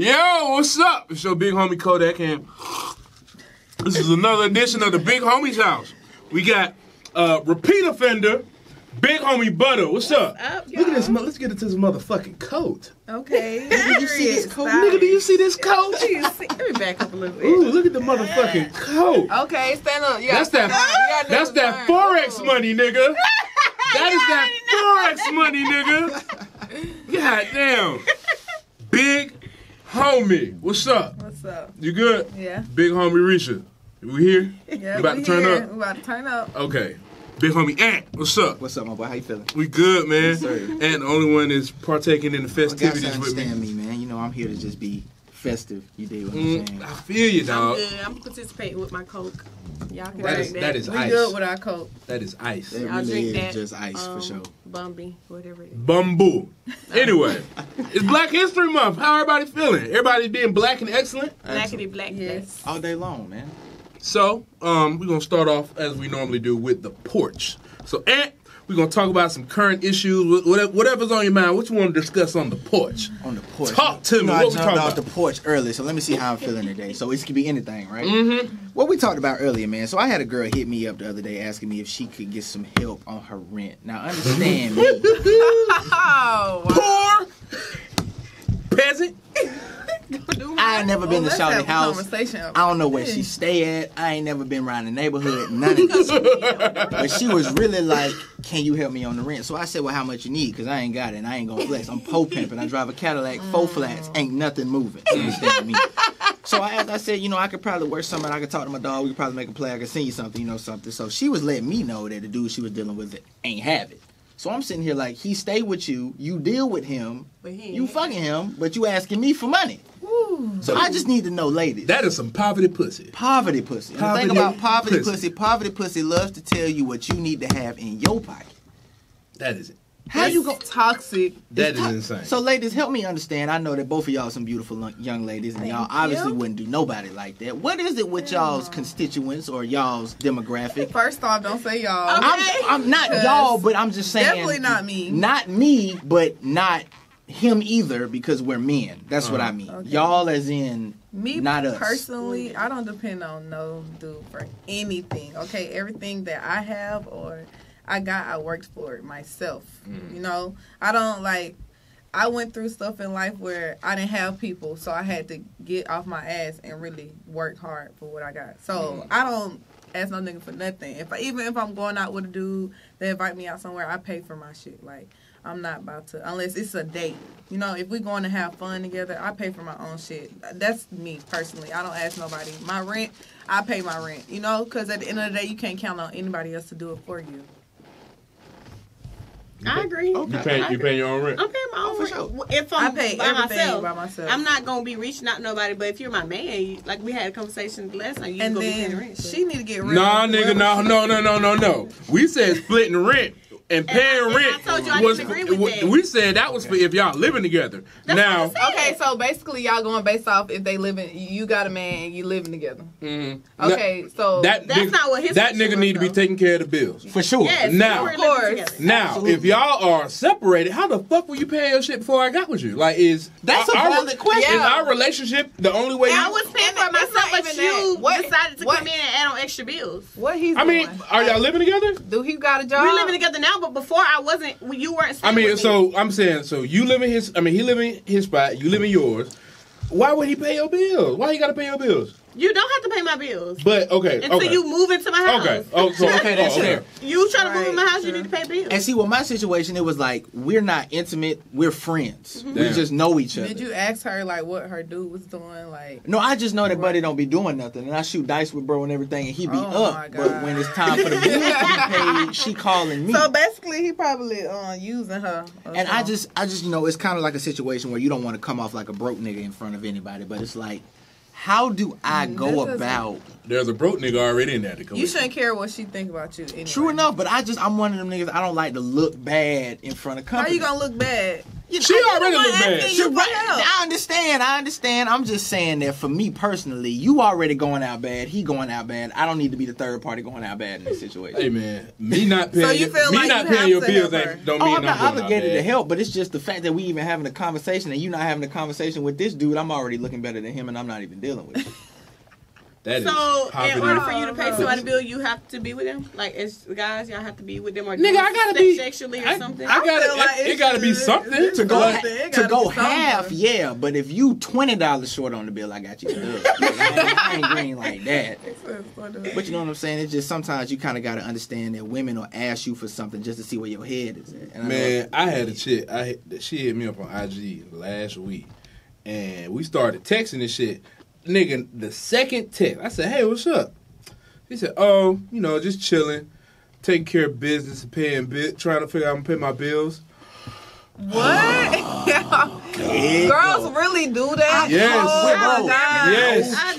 Yo, what's up? It's your Big Homie Kodak, and this is another edition of the Big Homie's House. We got repeat offender, Big Homie Butta. What's up? Look at this. Let's get into this motherfucking coat. Okay. Nigga, you see this coat? Nigga, do you see this coat? Let me back up a little bit. Ooh, look at the motherfucking coat. Okay, stand up. That's that Forex money, nigga. That is that Forex money, nigga. God damn. Big Homie, what's up? What's up? You good? Yeah. Big Homie Risha, we here? Yeah, we about to turn up? We about to turn up. Okay. Big Homie Ant, what's up? What's up, my boy? How you feeling? We good, man. Yes, sir. Ant, the only one is partaking in the festivities well, with me. Understand me, man. You know, I'm here to just be festive. You dig what I'm saying? I feel you, I'm dog. good. I'm participating with my Coke. Y'all can That drink is- that. that is We ice. good with our coat. That is ice. It Y'all really drink is that. just ice for sure. Bumby, whatever it is. Bamboo. Anyway, it's Black History Month. How everybody feeling? Everybody being black and excellent? Blackity black. Yes. All day long, man. So, we're going to start off as we normally do with the porch. So, Ant, we're going to talk about some current issues, whatever's on your mind. What you want to discuss on the porch? On the porch. Talk to me. I What we jumped talking off about? the porch early, so let me see how I'm feeling today. So it could be anything, right? Mm-hmm. What we talked about earlier, man. So I had a girl hit me up the other day asking me if she could get some help on her rent. Now, understand me. Oh, wow. Poor peasant. I ain't never been to Let's have Shawty's a house. conversation. I don't know where she stay at. I ain't never been around the neighborhood. None of this. But she was really like, can you help me on the rent? So I said, well, how much you need? Because I ain't got it and I ain't going to flex. I'm pimping. I drive a Cadillac, 4 flats. Ain't nothing moving. You understand me? So I said, you know, I could probably work something. I could talk to my dog. We could probably make a play. I could send you something, you know, something. So she was letting me know that the dude she was dealing with ain't have it. So I'm sitting here like, he stay with you. You deal with him. But he You fucking him. But you asking me for money. Ooh. So I just need to know, ladies. That is some poverty pussy. Poverty pussy. And the thing about poverty pussy loves to tell you what you need to have in your pocket. That is it. How you go? Toxic. That is insane. So, ladies, help me understand. I know that both of y'all are some beautiful young ladies, and y'all obviously wouldn't do nobody like that. What is it with y'all's constituents or y'all's demographic? First off, don't say y'all. I'm not y'all, but I'm just saying. Definitely not me. Not me, but not him either, because we're men. That's what I mean. Okay. Y'all as in Me not us. personally, I don't depend on no dude for anything. Okay, everything that I have or I got, I worked for it myself. You know, I don't like. I went through stuff in life where I didn't have people, so I had to get off my ass and really work hard for what I got. So I don't ask no nigga for nothing. Even if I'm going out with a dude, they invite me out somewhere, I pay for my shit. Like, I'm not about to, unless it's a date. You know, if we're going to have fun together, I pay for my own shit. That's me personally. I don't ask nobody. My rent, I pay my rent. You know, because at the end of the day, you can't count on anybody else to do it for you. I agree. Okay. You paying your own rent? I'm paying my own for rent. sure. If I I'm pay by everything myself, by myself. I'm not gonna be reaching out to nobody. But if you're my man, like we had a conversation last night, you And gonna be paying then rent. so. she need to get rent. Nah, nigga, no. We said splitting rent and paying I rent. told you I didn't agree with that. We said that was for if y'all living together. Now, Okay, so basically y'all going based off if they living, you got a man, you living together. Okay, so That's not what his that nigga situation need to be was, taking care of the bills. For sure. Yes, Now- we're Of living course. together. Now, Absolutely. if y'all are separated, how the fuck will you pay your shit before I got with you? Like, That's a valid question. Is our relationship the only way? I was paying for That's myself, not but even you that. What- decided to what- come in and add on extra bills. what he's I mean, doing? are y'all living together? Do he got a job? We're living together now, but before I wasn't. You weren't. I staying mean, with me. so I'm saying, so you live in his. I mean, he live in his spot. You live in yours. Why would he pay your bills? Why he got to pay your bills? You don't have to pay my bills But okay, until okay, you move into my house. okay. Oh, so Okay, that's fair. You try to move Right. in my house, you need to pay bills. And see, with my situation, it was like, we're not intimate, we're friends. We Damn. just know each other. Did you ask her like what her dude was doing? Like, No, I just know that Buddy don't be doing nothing. And I shoot dice with bro and everything, and he be Oh, my up. But God. when it's time for the bills to be paid, she calling me. so basically he probably using her. or And I something. just, you know, it's kind of like a situation where you don't want to come off like a broke nigga in front of anybody. But it's like, how do I That go doesn't- about... there's a broke nigga already in there to come. You shouldn't care what she think about you. Anyway. True enough, but I'm one of them niggas, I don't like to look bad in front of How company. you gonna look bad? She already look bad. I understand. I'm just saying that for me personally, you already going out bad. He going out bad. I don't need to be the third party going out bad in this situation. Hey man, me not paying your bills don't mean I'm not obligated to help, but it's just the fact that we even having a conversation and you not having a conversation with this dude. I'm already looking better than him, and I'm not even dealing with it. So, in order for you to pay somebody's bill, you have to be with them? Like, as guys, y'all have to be with them? Or nigga, I gotta be sexually or something? It gotta be something. To go half, yeah. But if you $20 short on the bill, I got you. I ain't green like that. But you know what I'm saying? It's just sometimes you kind of got to understand that women will ask you for something just to see where your head is at. And I had a chick. She hit me up on IG last week. And we started texting and shit. Nigga, the second text, I said, hey, what's up? He said, oh, just chilling, taking care of business, trying to figure out how I'm pay my bills. What? Girls really do that? Yes. Oh, my God. Yes. I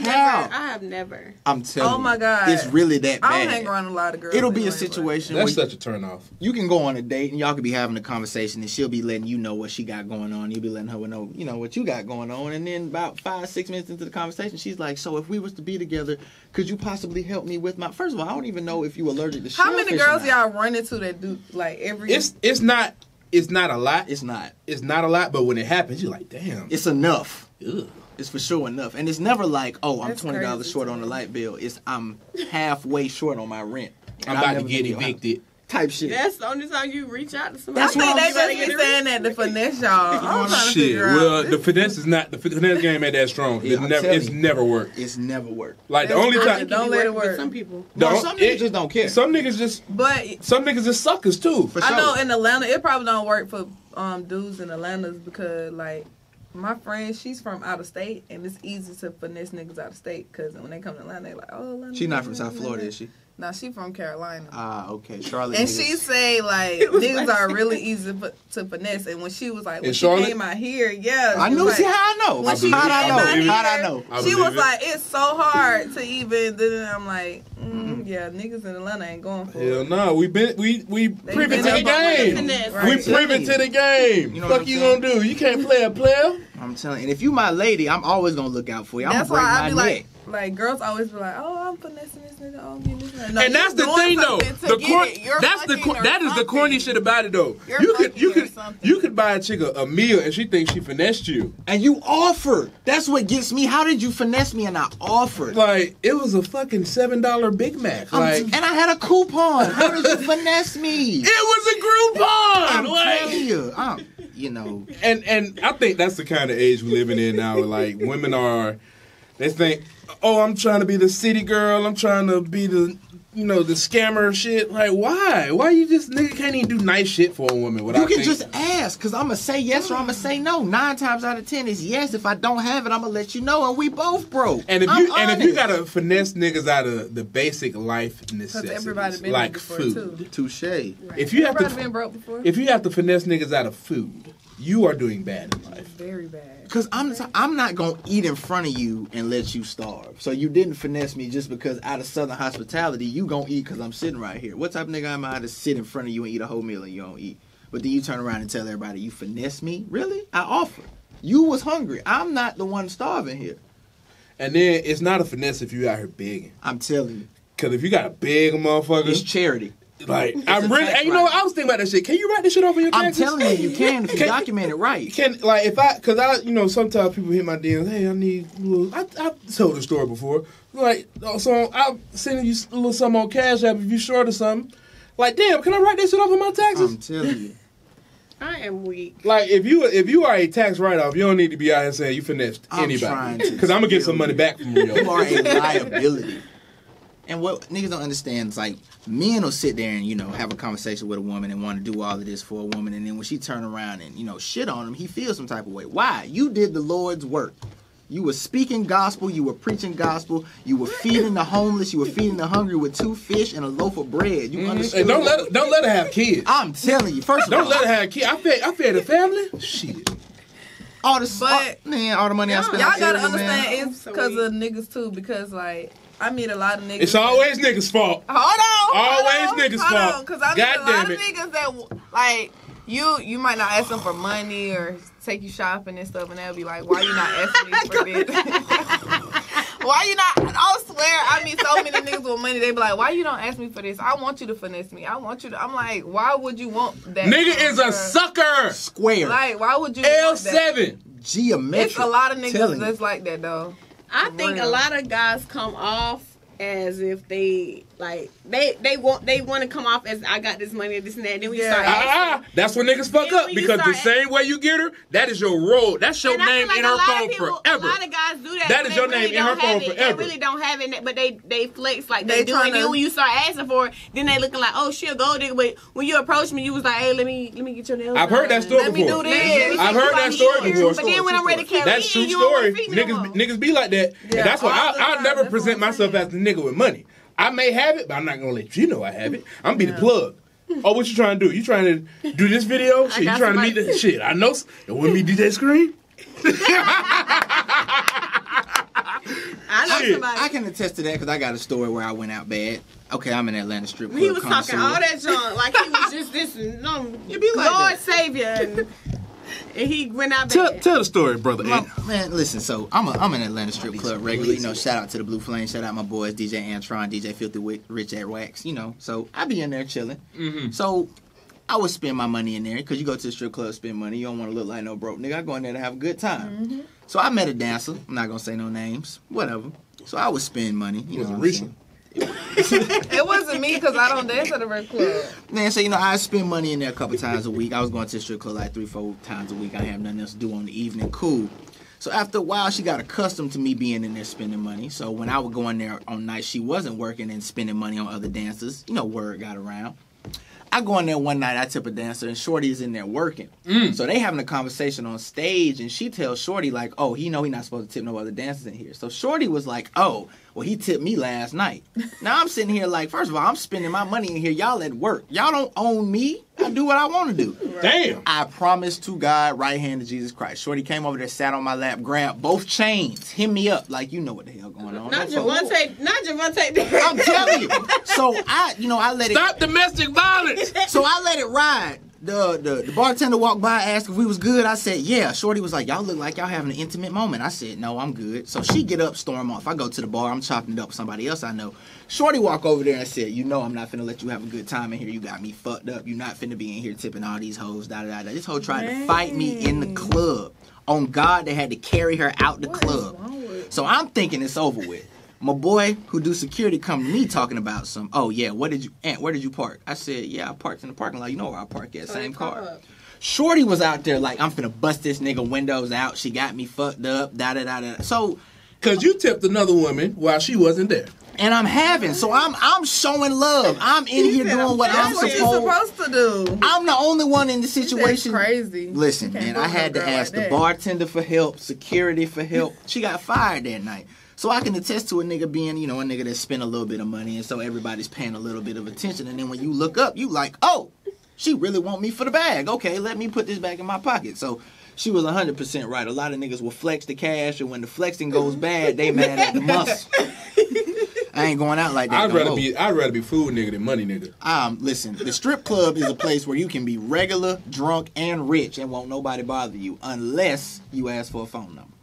have never. I'm telling you. Oh, my God. It's really that bad. I don't hang around a lot of girls. It'll be a situation that's such a turn off. You can go on a date and y'all could be having a conversation and she'll be letting you know what she got going on. You'll be letting her know, what you got going on. And then about 5-6 minutes into the conversation, she's like, so if we was to be together, could you possibly help me with my... First of all, I don't even know if you allergic to shellfish. How many girls y'all run into that do, like, every... It's not a lot. It's not. It's not a lot, but when it happens, you're like, damn. It's enough. Ugh. It's for sure enough. And it's never like, oh, I'm That's $20 crazy short on the light bill. It's I'm halfway short on my rent. I'm about to get evicted. Type shit. That's the only time you reach out to somebody. I think they just be saying that to finesse y'all. I'm trying to figure out. out. The finesse game ain't that strong. Yeah, it's never worked. It's never worked. Like the only time. Don't let it work. With some people. Some niggas just don't care. Some niggas just suckers too. For sure. I know in Atlanta, it probably don't work for dudes in Atlanta because like my friend, she's from out of state, and it's easy to finesse niggas out of state because when they come to Atlanta, they're like, oh, Atlanta. She's not from South Florida, is she? No, she from Carolina. Ah, okay. Charlotte. And she say like niggas are really easy to finesse. And when she was like, when she came out here, yeah, I knew. Like, see how I know? When she came out here, how'd I know? She was like, it's so hard to even. Then I'm like, yeah, niggas in Atlanta ain't going for it. Hell no, we privy to the game. We privy to the game. You know fuck you gonna do? You can't play a player. I'm telling you. And if you my lady, I'm always gonna look out for you. I'm That's gonna break why I my be neck. Like girls always be like, oh, I'm finessing this nigga, oh, I'm getting this nigga. No, and that's the thing though. That is the corny shit about it though. You could buy a chick a meal and she thinks she finessed you. And you offered. That's what gets me. How did you finesse me and I offered? Like it was a fucking $7 Big Mac. Like and I had a coupon. How did you finesse me? It was a Groupon. I'm telling you. And I think that's the kind of age we're living in now. Like women they think, oh, I'm trying to be the city girl. I'm trying to be the scammer shit. Like, why? Why you just, nigga can't even do nice shit for a woman without You can just ask, because I'm going to say yes or I'm going to say no. 9 times out of 10 is yes. If I don't have it, I'm going to let you know, and we both broke. And if you got to finesse niggas out of the basic life necessities, everybody been like before food. Too. Touche. Right. If you been broke before? If you have to finesse niggas out of food, you are doing bad in life. Very bad. Because I'm not going to eat in front of you and let you starve. So you didn't finesse me just because out of Southern hospitality, you going to eat because I'm sitting right here. What type of nigga am I to sit in front of you and eat a whole meal and you don't eat? But then you turn around and tell everybody, you finesse me? Really? I offered. You was hungry. I'm not the one starving here. And then it's not a finesse if you out here begging. I'm telling you. Because if you got a big motherfucker. It's charity. Like, I'm really, and you know what, I was thinking about that shit. Can you write this shit off in your taxes? I'm telling you can if you document it right. Sometimes people hit my DMs, hey, I need a little, I've told the story before. Like, so I'm sending you a little something on Cash App if you short or something. Like, damn, can I write this shit off in my taxes? I'm telling you. I am weak. Like, if you are a tax write-off, you don't need to be out here saying you finessed anybody. Because I'm going to get some money back from you. You are a liability. And what niggas don't understand is like men will sit there and have a conversation with a woman and want to do all of this for a woman, and then when she turn around and shit on him, he feels some type of way. Why? You did the Lord's work. You were speaking gospel. You were preaching gospel. You were feeding the homeless. You were feeding the hungry with 2 fish and a loaf of bread. You understand? And don't let her have kids. I'm telling you. First of all, don't let her have kids. I fed the family. Shit. All the money I spent. Y'all gotta understand it's because of niggas too. Because like. I meet a lot of niggas. It's always niggas' fault. Hold on. Always niggas' fault. Because I meet a lot of niggas that, like, you might not ask them for money or take you shopping and stuff, and they'll be like, "Why you not asking me for this?" Why you not? I swear, I mean, so many niggas with money, they be like, "Why you don't ask me for this? I want you to finesse me. I want you to." I'm like, why would you want that? Nigga is a sucker. Square. Like, why would you? L7. Geometric. It's a lot of niggas that's like that though. I think a lot of guys come off as if they like they want to come off as I got this money, this and that. And then we start asking. That's when niggas fuck up because the same way you get her, that is your role. That's your name in her phone forever. A lot of guys do that. That is your name in her phone forever. They really don't have it, but they flex like they do. And then when you start asking for it, then they looking like, oh, she a gold digger. But when you approach me, you was like, hey, let me get your nails. I've heard that story before. Let me do this. I've heard that story before. But then when I'm ready to carry that's true story. Niggas be like that. And that's why I'll never present myself as the nigga with money. I may have it, but I'm not gonna let you know I have it. I'm gonna be the plug. Oh, what you trying to do? You trying to do this video? Shit, you trying to meet the shit? I know. You want me to DJ Screen? I know somebody. I can attest to that because I got a story where I went out bad. Okay, I'm in Atlanta strip club. He was talking all that junk like he was just this Lord Savior. And he went out bad. Tell the story, brother. Man, listen. So I'm an Atlanta strip club regularly. You know, shout out to the Blue Flame. Shout out my boys, DJ Antron, DJ Filthy Rich at Wax. You know, so I be in there chilling. Mm-hmm. So I would spend my money in there because you go to the strip club, spend money. You don't want to look like no broke nigga. I go in there to have a good time. Mm-hmm. So I met a dancer. I'm not gonna say no names. Whatever. So I would spend money. You know, Risha. It wasn't me because I don't dance at the red club. Man, so you know, I spend money in there a couple times a week. I was going to the strip club like 3-4 times a week. I have nothing else to do on the evening. Cool. So after a while, she got accustomed to me being in there spending money. So when I would go in there on nights she wasn't working and spending money on other dancers, you know, word got around. I go in there one night, I tip a dancer, and Shorty is in there working. So they having a conversation on stage, and she tells Shorty, like, oh, he know he not supposed to tip no other dancers in here. So Shorty was like, oh, well, he tipped me last night. Now I'm sitting here like, first of all, I'm spending my money in here. Y'all at work. Y'all don't own me. I do what I want to do. Right. Damn. I promise to God, right hand to Jesus Christ. Shorty came over there, sat on my lap, grabbed both chains, hit me up like, you know what the hell going on. Not Javante. I'm telling you. So I let it. Stop domestic violence. So I let it ride. The bartender walked by, asked if we was good. I said, yeah. Shorty was like, y'all look like y'all having an intimate moment. I said, no, I'm good. So she get up, storm off. I go to the bar. I'm chopping it up with somebody else I know. Shorty walk over there and said, you know I'm not finna let you have a good time in here. You got me fucked up. You not finna be in here tipping all these hoes, da-da-da. This hoe tried to fight me in the club. On God, they had to carry her out the club. So I'm thinking it's over with. My boy who do security come to me talking about oh yeah, where did you park? I said, yeah, I parked in the parking lot. You know where I park at, same car. Shorty was out there like, I'm finna bust this nigga windows out. She got me fucked up, da-da-da-da. So, cause you tipped another woman while she wasn't there. And I'm having, so I'm showing love. I'm in here doing what I'm supposed to do. I'm the only one in the situation. That's crazy. Listen, man, I had to ask the bartender for help, security for help. She got fired that night. So I can attest to a nigga being, you know, a nigga that spent a little bit of money, and so everybody's paying a little bit of attention. And then when you look up, you like, oh, she really want me for the bag. Okay, let me put this back in my pocket. So she was 100% right. A lot of niggas will flex the cash, and when the flexing goes bad, they mad at the muscle. I ain't going out like that. I'd rather be food nigga than money nigga. Listen, the strip club is a place where you can be regular, drunk, and rich, and won't nobody bother you unless you ask for a phone number.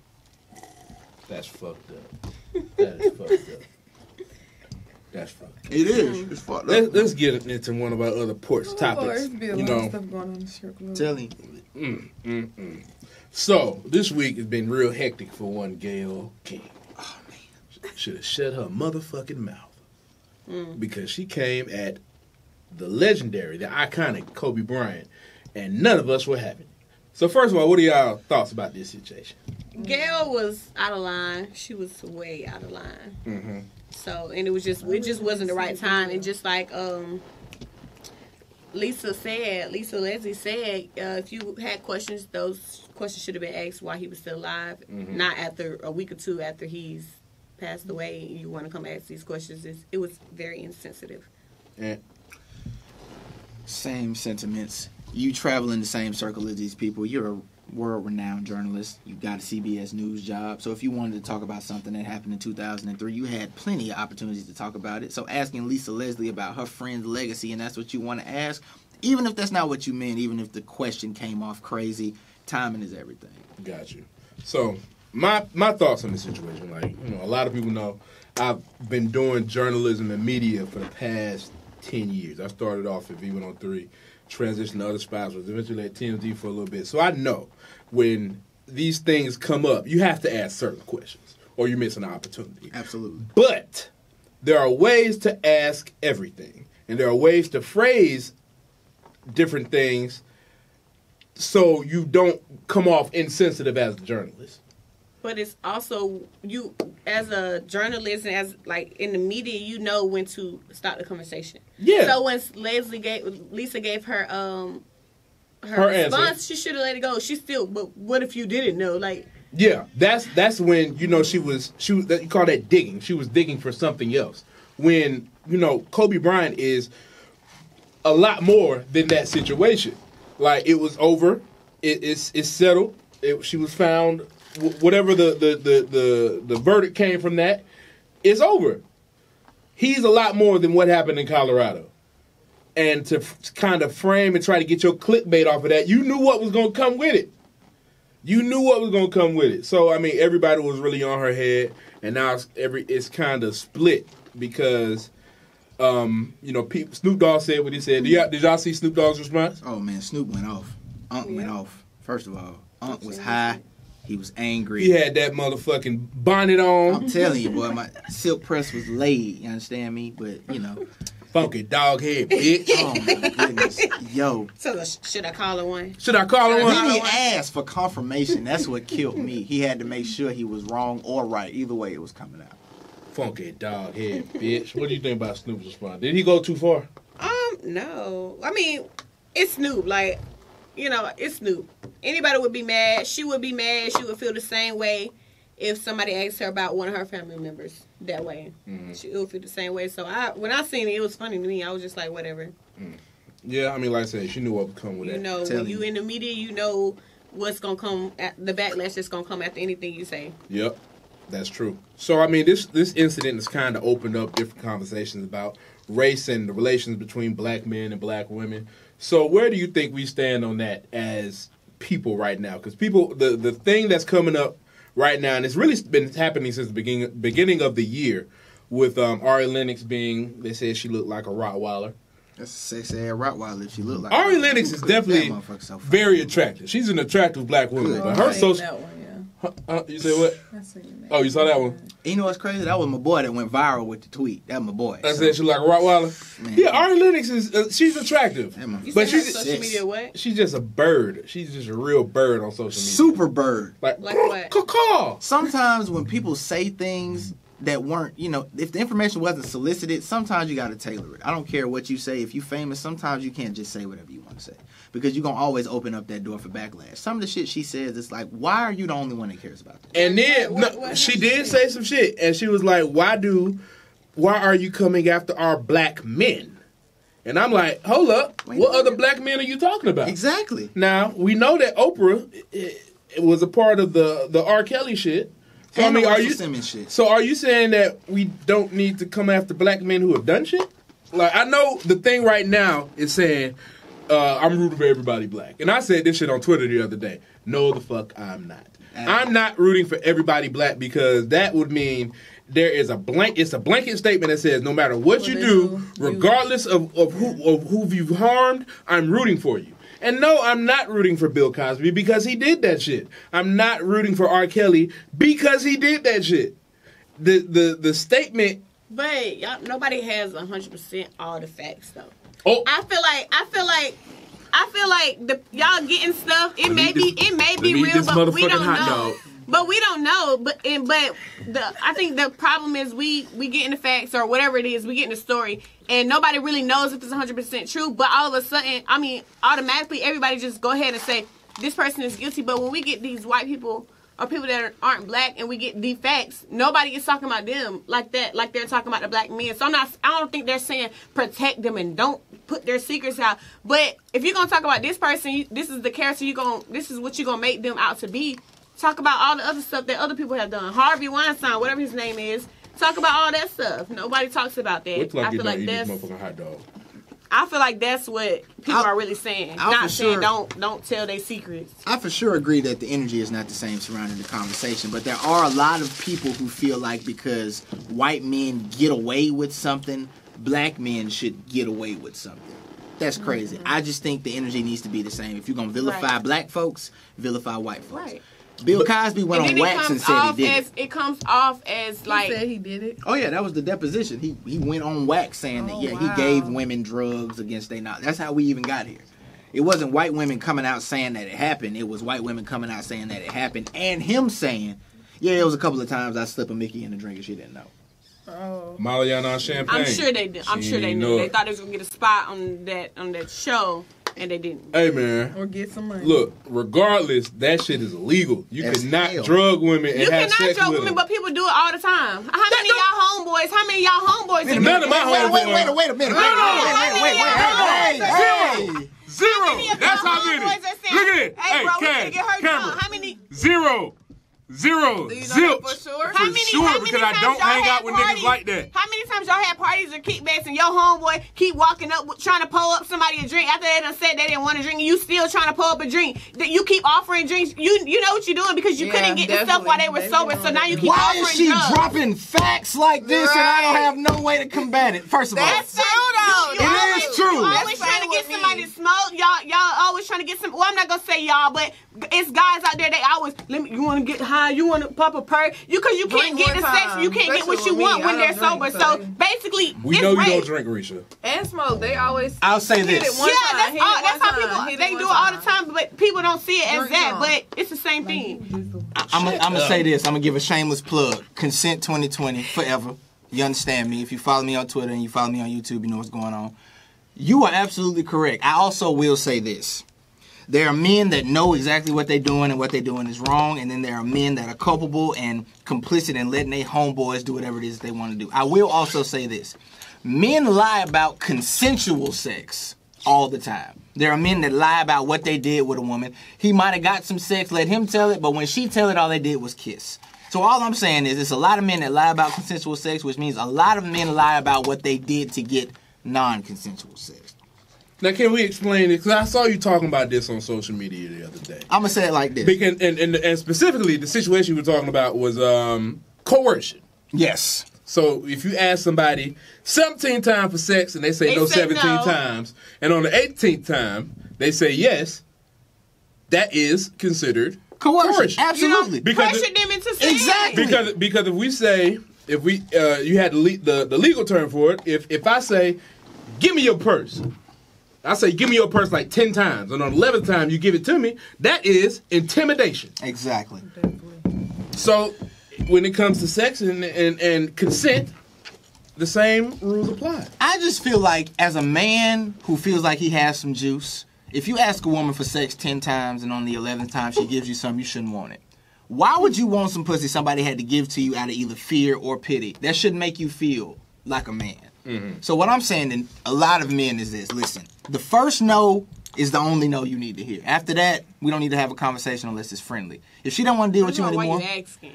That's fucked up. That is fucked up. That's fucked up. It is. It's fucked up. Let's get into one of our other porch topics. There's a lot of stuff going on in the strip club. Tell him. So, this week has been real hectic for one Gayle King. Oh, man. Should have shut her motherfucking mouth. Because she came at the legendary, the iconic Kobe Bryant, and none of us were having it. So, first of all, what are y'all thoughts about this situation? Gayle was out of line. She was way out of line. Mm-hmm. So, and it just wasn't the right time. And just like Lisa Leslie said, if you had questions, those questions should have been asked while he was still alive, not after a week or two after he's passed away. You want to come ask these questions. It was very insensitive. Yeah. Same sentiments. You travel in the same circle as these people. You're a world-renowned journalist. You got a CBS News job. So if you wanted to talk about something that happened in 2003, you had plenty of opportunities to talk about it. So asking Lisa Leslie about her friend's legacy, and that's what you want to ask, even if that's not what you meant, even if the question came off crazy, timing is everything. Got you. So my thoughts on the situation, like, you know, a lot of people know I've been doing journalism and media for the past 10 years. I started off at V103, transitioned to other spots, was eventually at TMZ for a little bit. So I know when these things come up, you have to ask certain questions or you're missing an opportunity. Absolutely. But there are ways to ask everything, and there are ways to phrase different things so you don't come off insensitive as a journalist. But it's also, you, as a journalist and as, like, in the media, you know when to stop the conversation. Yeah. So when Lisa gave her response, answer. she should have let it go. She still, but what if you didn't know? Like, Yeah, that's when, you know, she was you call that digging. She was digging for something else. When, you know, Kobe Bryant is a lot more than that situation. Like, it was over. It's settled. She was found. Whatever the verdict came from that, it's over. He's a lot more than what happened in Colorado. And to kind of frame and try to get your clickbait off of that, you knew what was going to come with it. You knew what was going to come with it. So, I mean, everybody was really on her head, and now it's kind of split because, you know, Snoop Dogg said what he said. Did y'all see Snoop Dogg's response? Oh, man, Snoop went off. Went off. First of all, Unc was high. He was angry. He had that motherfucking bonnet on. I'm telling you, boy, my silk press was laid. You understand me? But, you know. Funky dog head, bitch. Oh, my goodness. Yo. so should I call her one? Should I call her one? He didn't ask for confirmation. That's what killed me. He had to make sure he was wrong or right. Either way, it was coming out. Funky dog head, bitch. What do you think about Snoop's response? Did he go too far? No. I mean, it's Snoop. Like, you know, it's Snoop. Anybody would be mad. She would be mad. She would feel the same way if somebody asked her about one of her family members that way. Mm-hmm. She would feel the same way. So when I seen it, it was funny to me. I was just like, whatever. Yeah, I mean, like I said, she knew what would come with that. You know, when you in the media, you know what's going to come, the backlash that's going to come after anything you say. Yep, that's true. So, I mean, this incident has kind of opened up different conversations about race and the relations between black men and black women. So where do you think we stand on that as people right now? Because people, the thing that's coming up right now, and it's really been happening since the beginning of the year, with Ari Lennox being, they said she looked like a Rottweiler. That's a sexy ass Rottweiler if she looked like Ari Lennox is definitely very attractive. She's an attractive black woman. Good. But her social... That one, yeah. You say what? I seen that. Oh, you saw that one? You know what's crazy? That was my boy that went viral with the tweet. That was my boy. I said she like a Rottweiler. Man. Yeah, Ari Lennox is she's attractive, but she's social media what? She's just a bird. She's just a real bird on social media. Super bird. Like what? Caw. Sometimes when people say things that weren't, you know, if the information wasn't solicited, sometimes you got to tailor it. I don't care what you say. If you're famous, sometimes you can't just say whatever you want to say because you're going to always open up that door for backlash. Some of the shit she says, it's like, why are you the only one that cares about that? And then she did say some shit, and she was like, why are you coming after our black men? And I'm like, hold up, what other black men are you talking about? Exactly. Now, we know that Oprah it was a part of the R. Kelly shit. So, and I mean, are you saying that we don't need to come after black men who have done shit? Like, I know the thing right now is saying, I'm rooting for everybody black. And I said this shit on Twitter the other day. No, the fuck I'm not. I'm not rooting for everybody black because that would mean there is it's a blanket statement that says no matter what you do, regardless of who you've harmed, I'm rooting for you. And no, I'm not rooting for Bill Cosby because he did that shit. I'm not rooting for R. Kelly because he did that shit. The statement. But y'all, nobody has 100% all the facts though. Oh, I feel like y'all getting stuff. It may be real, but we don't know. But we don't know. I think the problem is we getting the facts or whatever it is. We getting the story, and nobody really knows if it's 100% true. But all of a sudden, I mean, automatically everybody just go ahead and say this person is guilty. But when we get these white people or people that aren't black and we get the facts, nobody is talking about them like that, like they're talking about the black men. So I don't think they're saying protect them and don't put their secrets out. But if you're gonna talk about this person, this is the character this is what you're gonna make them out to be. Talk about all the other stuff that other people have done. Harvey Weinstein, whatever his name is. Talk about all that stuff. Nobody talks about that. I feel like that's motherfucking hot dog. I feel like that's what people are really saying. Not saying don't tell their secrets. I for sure agree that the energy is not the same surrounding the conversation, but there are a lot of people who feel like because white men get away with something, black men should get away with something. That's crazy. Mm-hmm. I just think the energy needs to be the same. If you're going to vilify black folks, vilify white folks. Right. Bill Cosby went on wax and said he did it. It comes off as like... He said he did it? Oh, yeah, that was the deposition. He went on wax saying that, he gave women drugs against their knowledge. That's how we even got here. It wasn't white women coming out saying that it happened. It was white women coming out saying that it happened. And him saying, yeah, it was a couple of times I slipped a Mickey in the drink and she didn't know. Oh. Mariana Champagne. I'm sure they did. I'm sure they knew. They thought they was going to get a spot on that show. And they didn't. Hey, man. Or get some money. Look, regardless, that shit is illegal. You cannot drug women and have sex with them. You cannot drug women, but people do it all the time. How many of y'all homeboys? None of my homeboys. Wait a minute. Wait. Zero. That's how many. Look at it. Hey, bro, we need to get her camera. How many? Zero. Do you know that for sure? For sure, because I don't hang out with niggas like that. How many times y'all had parties or kickbacks and your homeboy keep walking up trying to pull up somebody a drink after they done said they didn't want to drink and you still trying to pull up a drink? You keep offering drinks. You know what you're doing because you couldn't get the stuff while they were sober, so now you keep offering drugs. Why is she dropping facts like this and I don't have no way to combat it? First of all. That's true, though. It is true. You always trying to get somebody to smoke. Y'all always trying to get some. Well, I'm not going to say y'all, but it's guys out there, they always, you want to get high, you want to pop a perk, because you can't get the sex, you can't get what you want when they're sober. So basically, we know you don't drink, Risha. And smoke, they always. I'll say this. That's how people, they do it all the time, but people don't see it as that, but it's the same thing. I'm going to say this, I'm going to give a shameless plug. Consent 2020, forever. You understand me. If you follow me on Twitter and you follow me on YouTube, you know what's going on. You are absolutely correct. I also will say this. There are men that know exactly what they're doing and what they're doing is wrong, and then there are men that are culpable and complicit in letting their homeboys do whatever it is they want to do. I will also say this. Men lie about consensual sex all the time. There are men that lie about what they did with a woman. He might have got some sex, let him tell it, but when she tell it, all they did was kiss. So all I'm saying is there's a lot of men that lie about consensual sex, which means a lot of men lie about what they did to get non-consensual sex. Now, can we explain it? Because I saw you talking about this on social media the other day. I'm going to say it like this. Because, and specifically, the situation you were talking about was coercion. Yes. So if you ask somebody 17 times for sex and they say no 17 times, and on the 18th time they say yes, that is considered coercion. Absolutely. Pressure them into saying exactly. Because if we say, you had the legal term for it, if I say, give me your purse, I say, give me your purse like 10 times, and on the 11th time you give it to me, that is intimidation. Exactly. So when it comes to sex and consent, the same rules apply. I just feel like as a man who feels like he has some juice, if you ask a woman for sex 10 times and on the 11th time she gives you something, you shouldn't want it. Why would you want some pussy somebody had to give to you out of either fear or pity? That shouldn't make you feel like a man. Mm-hmm. So what I'm saying to a lot of men is this. Listen, the first no is the only no you need to hear. After that, we don't need to have a conversation unless it's friendly. If she don't want to deal with you anymore... Why you asking?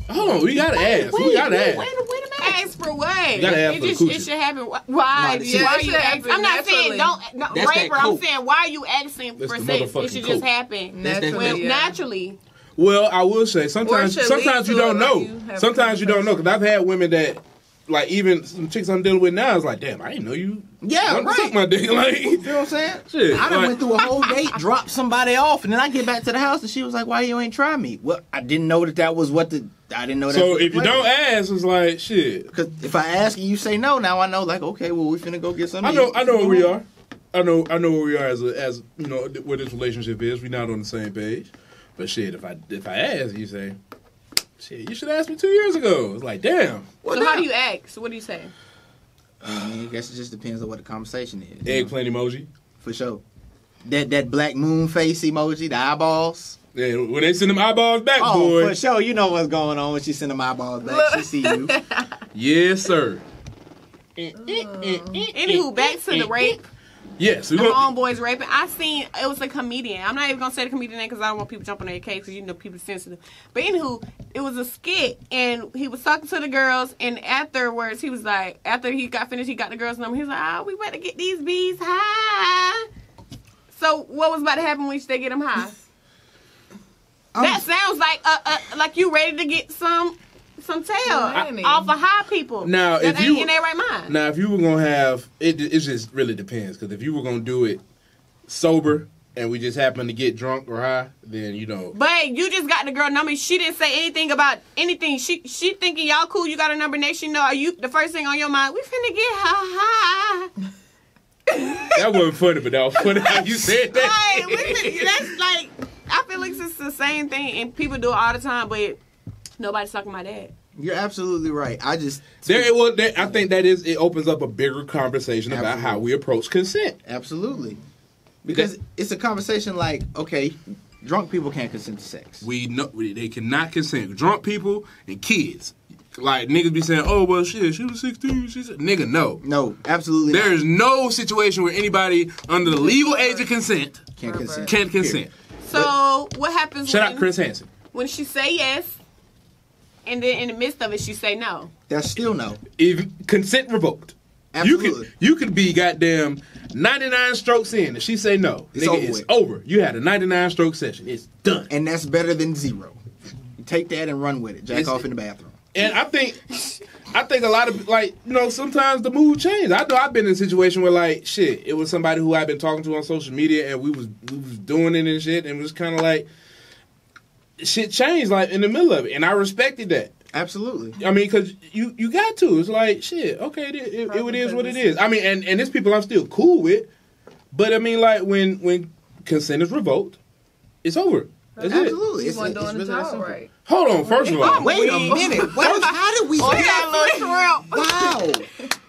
Hold on, we gotta ask. We gotta ask. Wait a minute. Ask for what? You gotta ask for the coochie. It should happen. Why? Why are you asking? I'm not saying don't rape her. I'm saying why are you asking for sex? It should just happen naturally. Well, I will say sometimes you don't know. Sometimes you don't know because I've had women that. Like, even some chicks I'm dealing with now is like, damn, I didn't know you. Yeah, right. Suck my dick. Like, you know what I'm saying? Shit, I done went through a whole date, dropped somebody off, and then I get back to the house, and she was like, why you ain't try me? Well, I didn't know that was what I didn't know that. So if you don't ask, it's like, shit. Because if I ask and you say no, now I know, like, okay, well, we finna go get something. I know where we are. I know where we are as you know, where this relationship is. We're not on the same page. But shit, if I ask, you say, shit, you should ask me 2 years ago. It's like, damn. So how do you act? So what do you say? I guess it just depends on what the conversation is. Eggplant emoji. For sure. That black moon face emoji, the eyeballs. Yeah, when they send them eyeballs back, boy. Oh, for sure. You know what's going on when she send them eyeballs back. She see you. Yes, sir. Anywho, back to the rape. Yes. The homeboys raping. I seen, it was a comedian. I'm not even going to say the comedian name because I don't want people jumping on their case because you know people are sensitive. But anywho, it was a skit and he was talking to the girls and afterwards he was like, after he got finished, he got the girls' number. He was like, we better get these bees high. So what was about to happen when they get them high? That sounds like you ready to get some tail off of high people. Now, that ain't in their right mind. Now, if you were gonna have it just really depends. Because if you were gonna do it sober and we just happen to get drunk or high, then you know. But you just got the girl number. She didn't say anything about anything. She thinking y'all cool. You got a number. Next, you know, are you the first thing on your mind? We finna get high. That wasn't funny, but that was funny how you said that. Like, that's like I feel like it's the same thing, and people do it all the time, but. Nobody's talking about that. You're absolutely right. I think that it opens up a bigger conversation about how we approach consent. Absolutely. Because it's a conversation like, okay, drunk people can't consent to sex. We know they cannot consent. Drunk people and kids. Like, niggas be saying, oh, well, shit, she was 16. She said, nigga, no. No, absolutely There is no situation where anybody under the legal age of consent can't consent. Can't consent. So, what happens Shout out Chris Hansen. When she say yes, and then in the midst of it, she say no? That's still no. If consent revoked. Absolutely. You could be goddamn 99 strokes in. If she say no, it's over. You had a 99 stroke session. It's done. And that's better than 0. You take that and run with it. Jack off in the bathroom. And I think a lot of, like, you know, sometimes the mood changes. I know I've been in a situation where, like, shit, it was somebody who I've been talking to on social media and we was doing it and shit, and it was kind of like, shit changed, like, in the middle of it. And I respected that. Absolutely. I mean, because you got to. It's like, shit, okay, it is what it is. I mean, and there's people I'm still cool with. But, I mean, like, when consent is revoked, it's over. That's Absolutely. It. It's doing the job right. Hold on, first of all. Wait a minute. How did we got a little shrimp. Wow.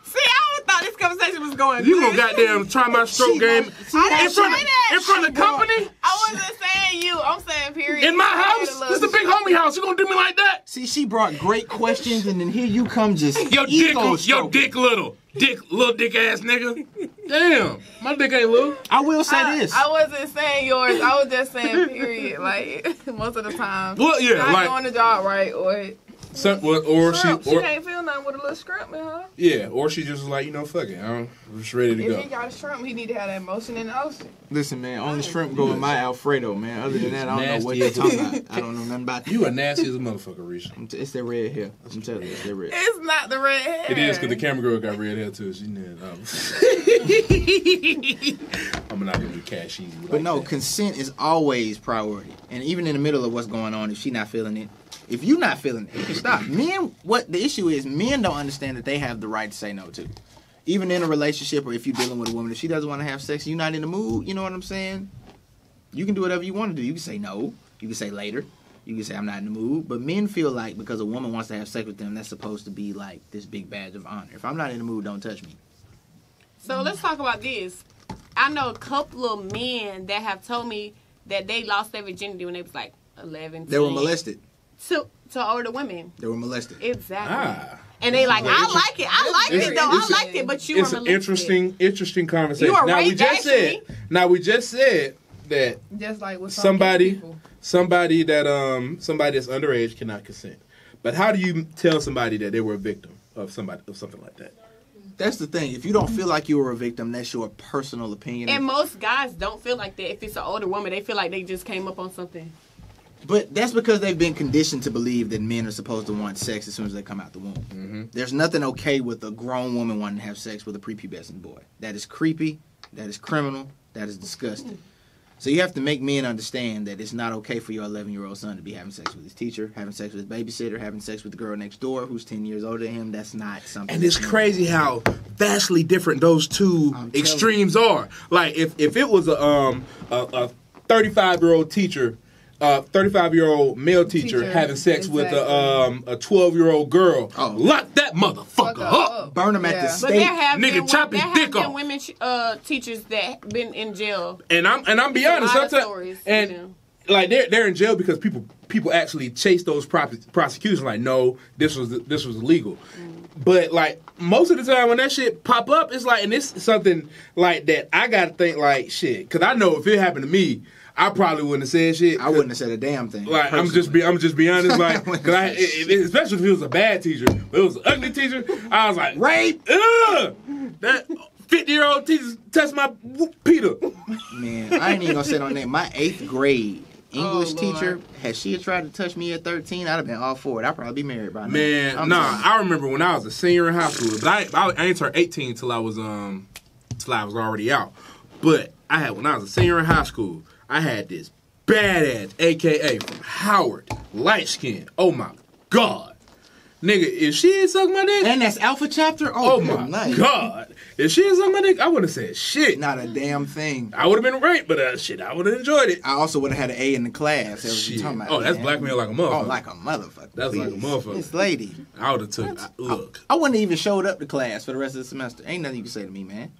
See, I thought this conversation was going You gonna goddamn try my stroke game in front of company? I wasn't saying you. I'm saying period. In my house? This is the Big Homie house. You gonna do me like that? See, she brought great questions, and then here you come just Your dick little. Little dick ass nigga. Damn, my dick ain't little. I will say this. I wasn't saying yours. I was just saying period. Like, most of the time. Well, yeah, not like doing the job right, or she can't feel nothing with a little shrimp in her. Yeah, or she just was like, you know, fuck it. I'm just ready to go. If he got a shrimp, he need to have that motion in the ocean. Listen, man, only shrimp go in my Alfredo, man. Other than that, I don't know what you're talking about. I don't know nothing about that. You are nasty as a motherfucker, Risha. It's that red hair. I'm telling you, it's that red. It's not the red hair. It is, because the camera girl got red hair, too. She did. I'm not going to do cash easy. But no, consent is always priority. And even in the middle of what's going on, if she's not feeling it, if you're not feeling it, stop. Men, what the issue is, men don't understand that they have the right to say no to. Even in a relationship, or if you're dealing with a woman, if she doesn't want to have sex, you're not in the mood, you know what I'm saying? You can do whatever you want to do. You can say no. You can say later. You can say I'm not in the mood. But men feel like because a woman wants to have sex with them, that's supposed to be like this big badge of honor. If I'm not in the mood, don't touch me. So let's talk about this. I know a couple of men that have told me that they lost their virginity when they was like 11, 10. They were molested. To older women. They were molested. Exactly. And they like, I like it. I liked it, though. I liked it, but you were molested. It's an interesting conversation. You were raped, actually. We just said that just like with somebody that's underage cannot consent. But how do you tell somebody that they were a victim of something like that? That's the thing. If you don't feel like you were a victim, that's your personal opinion. And most guys don't feel like that. If it's an older woman, they feel like they just came up on something. But that's because they've been conditioned to believe that men are supposed to want sex as soon as they come out the womb. Mm-hmm. There's nothing okay with a grown woman wanting to have sex with a prepubescent boy. That is creepy. That is criminal. That is disgusting. So you have to make men understand that it's not okay for your 11-year-old son to be having sex with his teacher, having sex with his babysitter, having sex with the girl next door who's 10 years older than him. That's not something. And it's crazy how vastly different those two extremes are. Like if it was a 35-year-old teacher, 35-year-old male teacher having sex with a 12-year-old girl, lock that motherfucker up. Burn him at the stake. But there have nigga, chop his dick off. Women teachers that been in jail. And I'm be honest, sometimes like they're in jail because people actually chase those prosecutions. Like, no, this was illegal. But like most of the time when that shit pop up, it's like, and it's something like that I gotta think like shit, because I know if it happened to me, I probably wouldn't have said shit. I wouldn't have said a damn thing. Like I'm just be honest, like, cause especially if it was a bad teacher, but it was an ugly teacher, I was like, rape. That 50-year-old teacher touched my Peter. Man, I ain't even gonna say no name. My 8th grade English teacher, had she tried to touch me at 13, I'd have been all for it. I'd probably be married by now. Man, I remember when I was a senior in high school, but I ain't turned 18 till I was already out. But when I was a senior in high school, I had this badass AKA from Howard, light skin. Oh my God. Nigga, if she ain't suck my dick. And that's Alpha Chapter? Oh my God. If she ain't suck my dick, I wouldn't have said shit. Not a damn thing. I would have been raped, but shit, I would have enjoyed it. I also would have had an A in the class. That was what you talking about, that's blackmail like a motherfucker. Oh, like a motherfucker. That's please. Like a motherfucker. This lady. I would have took, look. I wouldn't have even showed up to class for the rest of the semester. Ain't nothing you can say to me, man.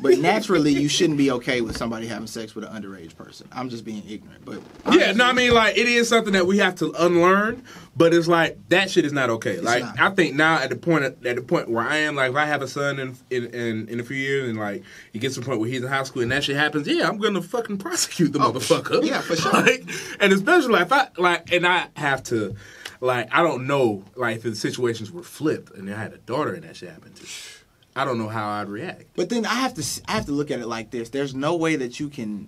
But naturally, you shouldn't be okay with somebody having sex with an underage person. I'm just being ignorant. But honestly, yeah, no, I mean, like, it is something that we have to unlearn, but it's like, that shit is not okay. It's like, not. I think now at the point where I am, like, if I have a son in a few years and, like, he gets to the point where he's in high school and that shit happens, yeah, I'm going to fucking prosecute the motherfucker. Yeah, for sure. Like, and especially, like, if I have to, like, I don't know, like, if the situations were flipped and I had a daughter and that shit happened to, I don't know how I'd react. But then I have to look at it like this. There's no way that you can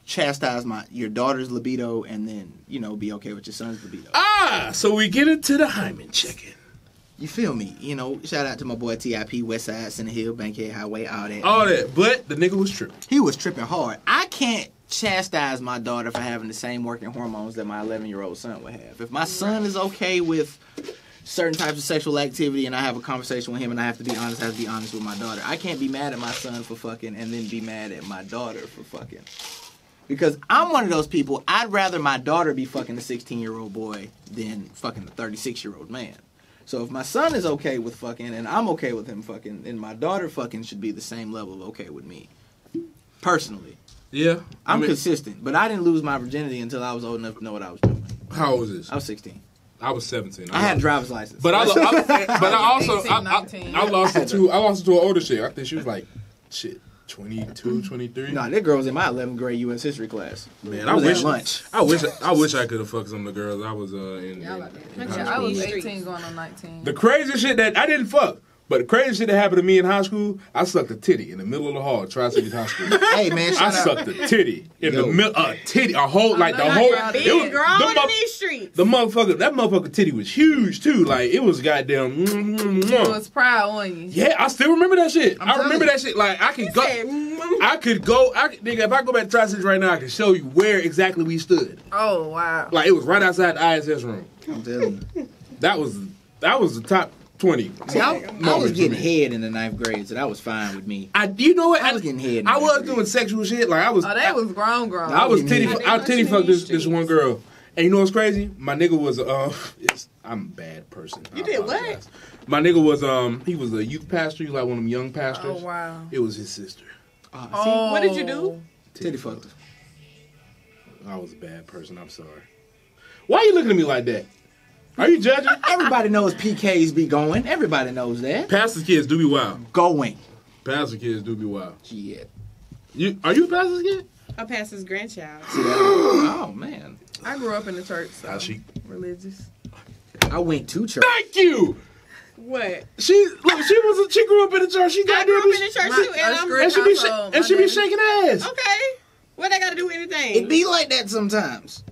chastise your daughter's libido and then, be okay with your son's libido. So we get into the hymen checking. You feel me? Shout out to my boy TIP, Westside, Center Hill, Bankhead Highway, all that. All that. But the nigga was tripping. He was tripping hard. I can't chastise my daughter for having the same working hormones that my 11-year-old son would have. If my son is okay with certain types of sexual activity and I have a conversation with him and I have to be honest, I have to be honest with my daughter. I can't be mad at my son for fucking and then be mad at my daughter for fucking. Because I'm one of those people, I'd rather my daughter be fucking a 16-year-old boy than fucking a 36-year-old man. So if my son is okay with fucking and I'm okay with him fucking, then my daughter fucking should be the same level of okay with me. Personally. Yeah. I'm consistent, but I didn't lose my virginity until I was old enough to know what I was doing. How old was this? I was 16. I was 17. I had a driver's license. But I also 18, 19. I lost it to an older chick. I think she was like 22, 23. Nah, that girl was in my 11th grade U.S. history class. Man, I wish I wish I could have fucked some of the girls I was in high I school. was 18 going on 19. The crazy shit that I didn't fuck. But the crazy shit that happened to me in high school, I sucked a titty in the middle of the hall at Tri-City High School. Hey man, I sucked a titty in the middle, a whole, like the whole. Big grown in these streets. That motherfucker titty was huge too. Like it was goddamn. It was proud on you. Yeah, I still remember that shit. I remember that shit. Like I could go. Nigga, if I go back to Tri-City right now, I can show you where exactly we stood. Oh wow! Like it was right outside the ISS room. I'm telling you. That was the top 20. See, I was getting head in the 9th grade, so that was fine with me. You know what? I was getting head. I was doing sexual shit. Like I was. Oh, that was grown. I was titty. I titty fucked this one girl. And you know what's crazy? My nigga was I'm a bad person. You did what? My nigga was he was a youth pastor. He was like one of them young pastors. Oh wow! It was his sister. What did you do? Titty fucked. I was a bad person. I'm sorry. Why are you looking at me like that? Are you judging? Everybody knows PKs be going. Everybody knows that. Pastor's kids do be wild. Going. Pastor's kids do be wild. Shit. Are you a pastor's kid? A pastor's grandchild. Oh man. I grew up in the church, so she religious. I went to church. Thank you. What? She grew up in the church. She got I grew up in the church too, and she be shaking ass. Okay. What I got to do with anything? It be like that sometimes.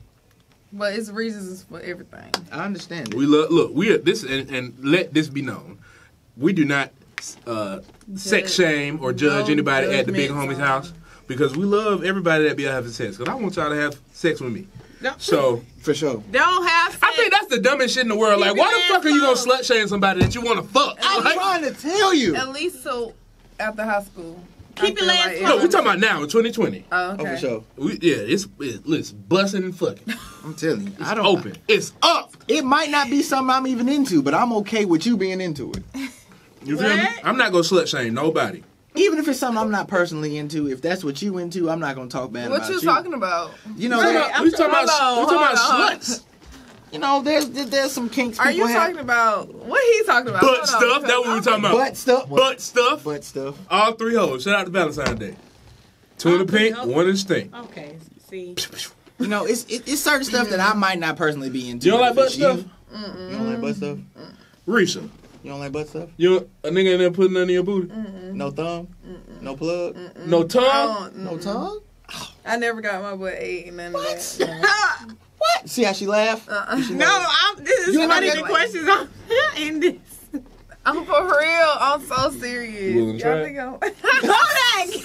But it's reasons for everything. I understand it. We we are this and let this be known. We do not sex shame or judge anybody at the Big Homie's house because we love everybody that be having sex. Because I want y'all to have sex with me. No. So for sure. Don't have sex. I think that's the dumbest shit in the world. Like, why the fuck are you gonna slut shame somebody that you want to fuck? I'm trying to tell you. At least so after high school. Keep your legs No, we're talking about now in 2020. Oh, okay. Oh, for sure. It's busting and fucking. I'm telling you. It's open. It's up. It might not be something I'm even into, but I'm okay with you being into it. You feel me? I'm not gonna slut shame nobody. even if it's something I'm not personally into, if that's what you into, I'm not gonna talk bad about What you talking about? You know, we talking about sluts. You know, there's some kinks. Are you talking about what he talking about? Butt stuff. That's what we talking about. Butt stuff. Butt stuff. All 3 hoes. Shout out to Valentine's Day. 2 in the pink, 1 in the stink. Okay, see. You know, it's certain stuff that I might not personally be into. You don't like butt stuff? You don't like butt stuff? Risha. You don't like butt stuff? You a nigga in there putting none in your booty? No thumb? No plug? No tongue? No tongue? I never got my butt ate and none of that. What? See how she laughed? This is one of the questions I'm in this. I'm for real. I'm so serious. You willing to try? Y'all think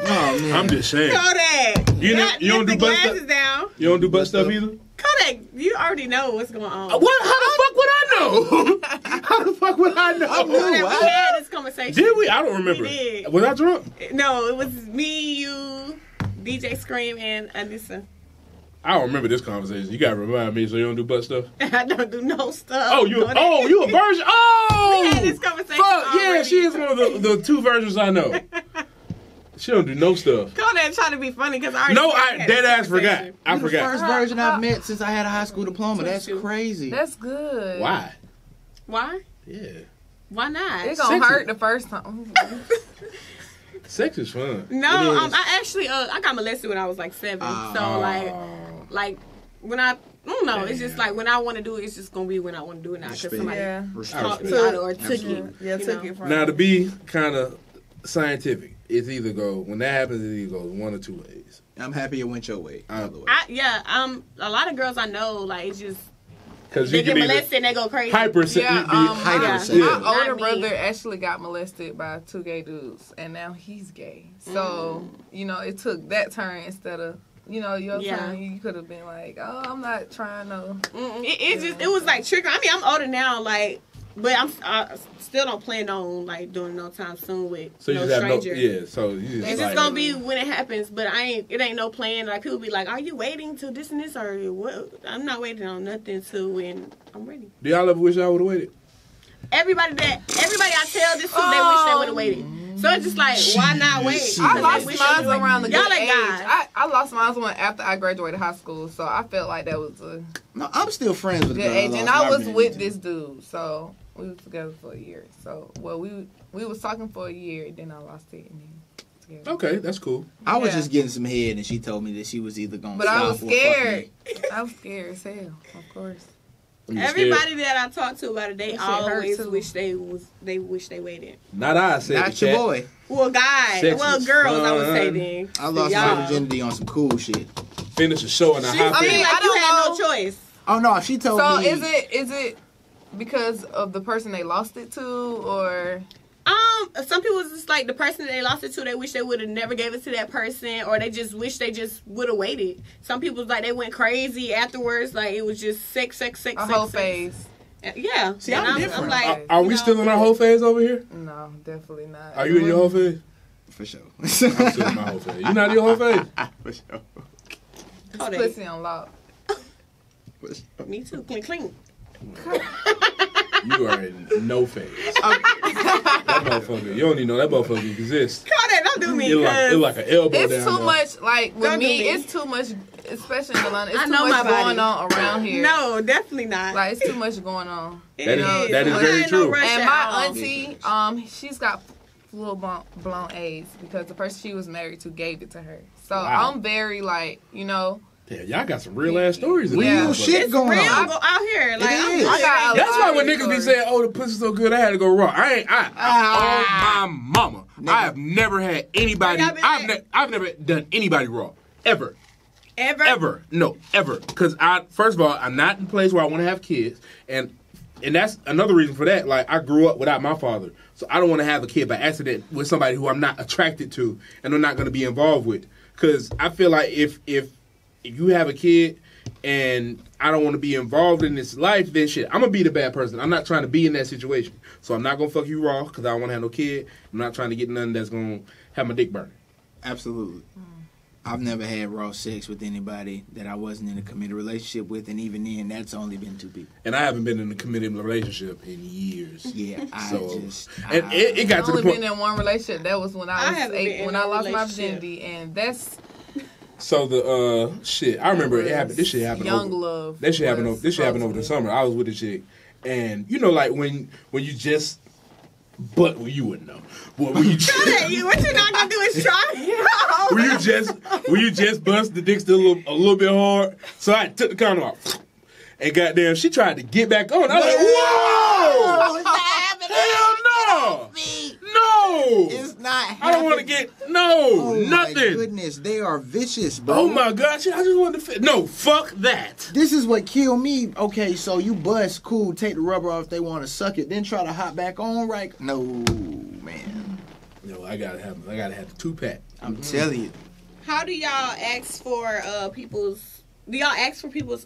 Oh, man. I'm just saying. Kodak. You don't do butt stuff? Down. You don't do butt stuff either? Kodak, you already know what's going on. What? How the fuck would I know? How the fuck would I know? We had this conversation. Did we? I don't remember. We did. Was I drunk? No, it was me, you, DJ Scream, and Anissa. I don't remember this conversation. You gotta remind me. So you don't do butt stuff? I don't do no stuff. Oh, you a virgin? Oh, we had this conversation. Fuck yeah, already. she is one of the 2 virgins I know. She don't do no stuff. Kodak trying to be funny because I dead ass forgot. I You're forgot. the first virgin I've met since I had a high school diploma. That's crazy. that's good. Why? Why? Yeah. Why not? It's gonna hurt the first time. Sex is fun. No, I actually I got molested when I was like 7. So like when I don't know, it's just like when I want to do it, it's just gonna be when I want to do it, not because somebody taught me about it or took it. Yeah, took it from Now to be kind of scientific, it's either when that happens, it either goes 1 or 2 ways. I'm happy it went your way. A lot of girls I know, like, it's just because they get molested and they go crazy. My older Not me. brother actually got molested by 2 gay dudes, and now he's gay. So you know, it took that turn instead of your turn. You could have been like, oh, I'm not trying to. It was like trigger. I mean, I'm older now, like. But I still don't plan on like doing no time soon with so you no just stranger. So you just it's just gonna be when it happens. But it ain't no plan. Like people be like, "Are you waiting till this and this or what?" I'm not waiting on nothing till when I'm ready. Do y'all ever wish I would have waited? Everybody I tell this to, they wish they would have waited. So it's just like, why not wait? I lost mine around the y'all good like age. guys. I lost mine one after I graduated high school, so I felt like that was a No, I'm still friends with the good girl. age, and I was with this dude, so we was together for a year. So we was talking for a year, and then I lost it, and then together. Okay, that's cool. I was just getting some head, and she told me that she was either gonna. But stop I was or fuck scared. me. I was scared as hell, of course. Everybody that I talk to about it, they That shit always hurt, too. wish they waited. Not I said. Not your boy. Well, guys, Sex is girls, I would fun. say then. I lost Y'all. my virginity on some cool shit. Finish a show in a high I mean, face. like I you don't had know. no choice. Oh no, she told So me. is it because of the person they lost it to, or? Some people it's just like the person that they lost it to, they wish they would have never gave it to that person, or they just wish they just would have waited. Some people like they went crazy afterwards, like it was just sex, A whole sex. phase. Yeah. See, And I'm different. I'm like, Are we still in our whole phase over here? No, definitely not. Are you in your whole phase? For sure. I'm still in my whole phase. You not in your whole phase? For sure. Kodak. Pussy on lock. For sure. Me too. Clean. You are in no phase. That motherfucker. You don't even know that motherfucker exists. Kodak, don't do me. It's like an elbow It's down too there. much. Like with Don't do me, me. it's too much. Especially in Atlanta, it's I too know much my body. going on around here. No, definitely not. Like it's too much going on. That is know, that is so very there ain't no true. rush And at my all. auntie, she's got full blown AIDS because the person she was married to gave it to her. So Wow. I'm very like, Yeah, y'all got some real ass stories. in Yeah. this motherfucker. Shit going Real on. go out here. Like, It I'm is. I got a That's why lot when of niggas be stories. saying, "Oh, the pussy's so good, I had to go raw." I oh my mama, I have never had anybody. Y'all been I've never done anybody raw ever. Ever? No, ever. Because first of all, I'm not in a place where I want to have kids, and that's another reason for that. Like I grew up without my father, so I don't want to have a kid by accident with somebody who I'm not attracted to and I'm not going to be involved with. Because I feel like if you have a kid and I don't want to be involved in this life, then shit, I'm gonna be the bad person. I'm not trying to be in that situation, so I'm not gonna fuck you raw because I don't want to have no kid. I'm not trying to get nothing that's gonna have my dick burning. Absolutely. I've never had raw sex with anybody that I wasn't in a committed relationship with, and even then, that's only been 2 people. And I haven't been in a committed relationship in years. Yeah, it got to the I've only point. been in one relationship. That was when I was 8, when I lost my virginity, and that's. So the shit, I remember it happened. This shit happened. Young love. This shit happened over the summer. I was with a chick, and you know, like when you just. But you wouldn't know. Well, when you what you're not gonna do is try. Will you just bust the dick still a little bit hard? So I took the condom off. And goddamn, she tried to get back on. I was like, whoa! Hell no! No! It's not happening. I don't want to get, nothing. Oh my goodness, they are vicious, bro. Oh my gosh, I just wanted to, no, fuck that. This is what killed me. Okay, so you bust, cool, take the rubber off if they want to suck it, then try to hop back on, right? No, man. No, I gotta have the 2-pack. I'm telling you. How do y'all ask for people's? Do y'all ask for people's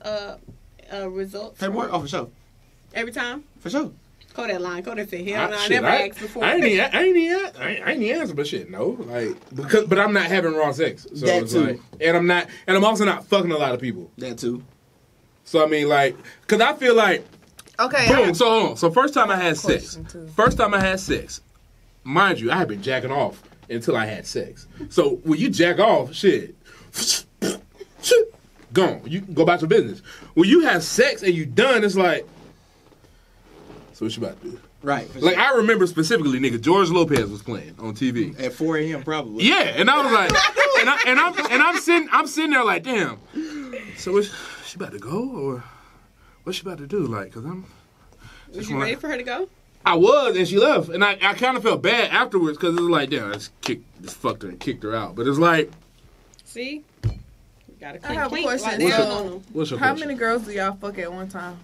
results? Paperwork? Oh, for sure. Every time? For sure. Call that line. Call that fit. Hell no, I Shit, never asked before. I ain't even answer, but shit, no, like but I'm not having raw sex, so That it's too. like, and I'm also not fucking a lot of people. That too. So I mean, like, cause I feel like, Okay. boom. So hold on. So first time I had sex, Question too. mind you, I had been jacking off until I had sex. So when you jack off, shit, gone. You can go about your business. When you have sex and you done, it's like, so what you about to do? Right. For Like sure. I remember specifically, nigga, George Lopez was playing on TV. At 4 a.m. probably. Yeah, and I was like, I'm sitting there like, damn. So what's she about to go, or what's she about to do? Like, cause Was you ready for her to go? I was, and she left, and I kind of felt bad afterwards because it was like, damn, I just fucked her and kicked her out. But it's like, See, you gotta I have a clean question. like So, on them. what's your How question? many girls do y'all fuck at one time?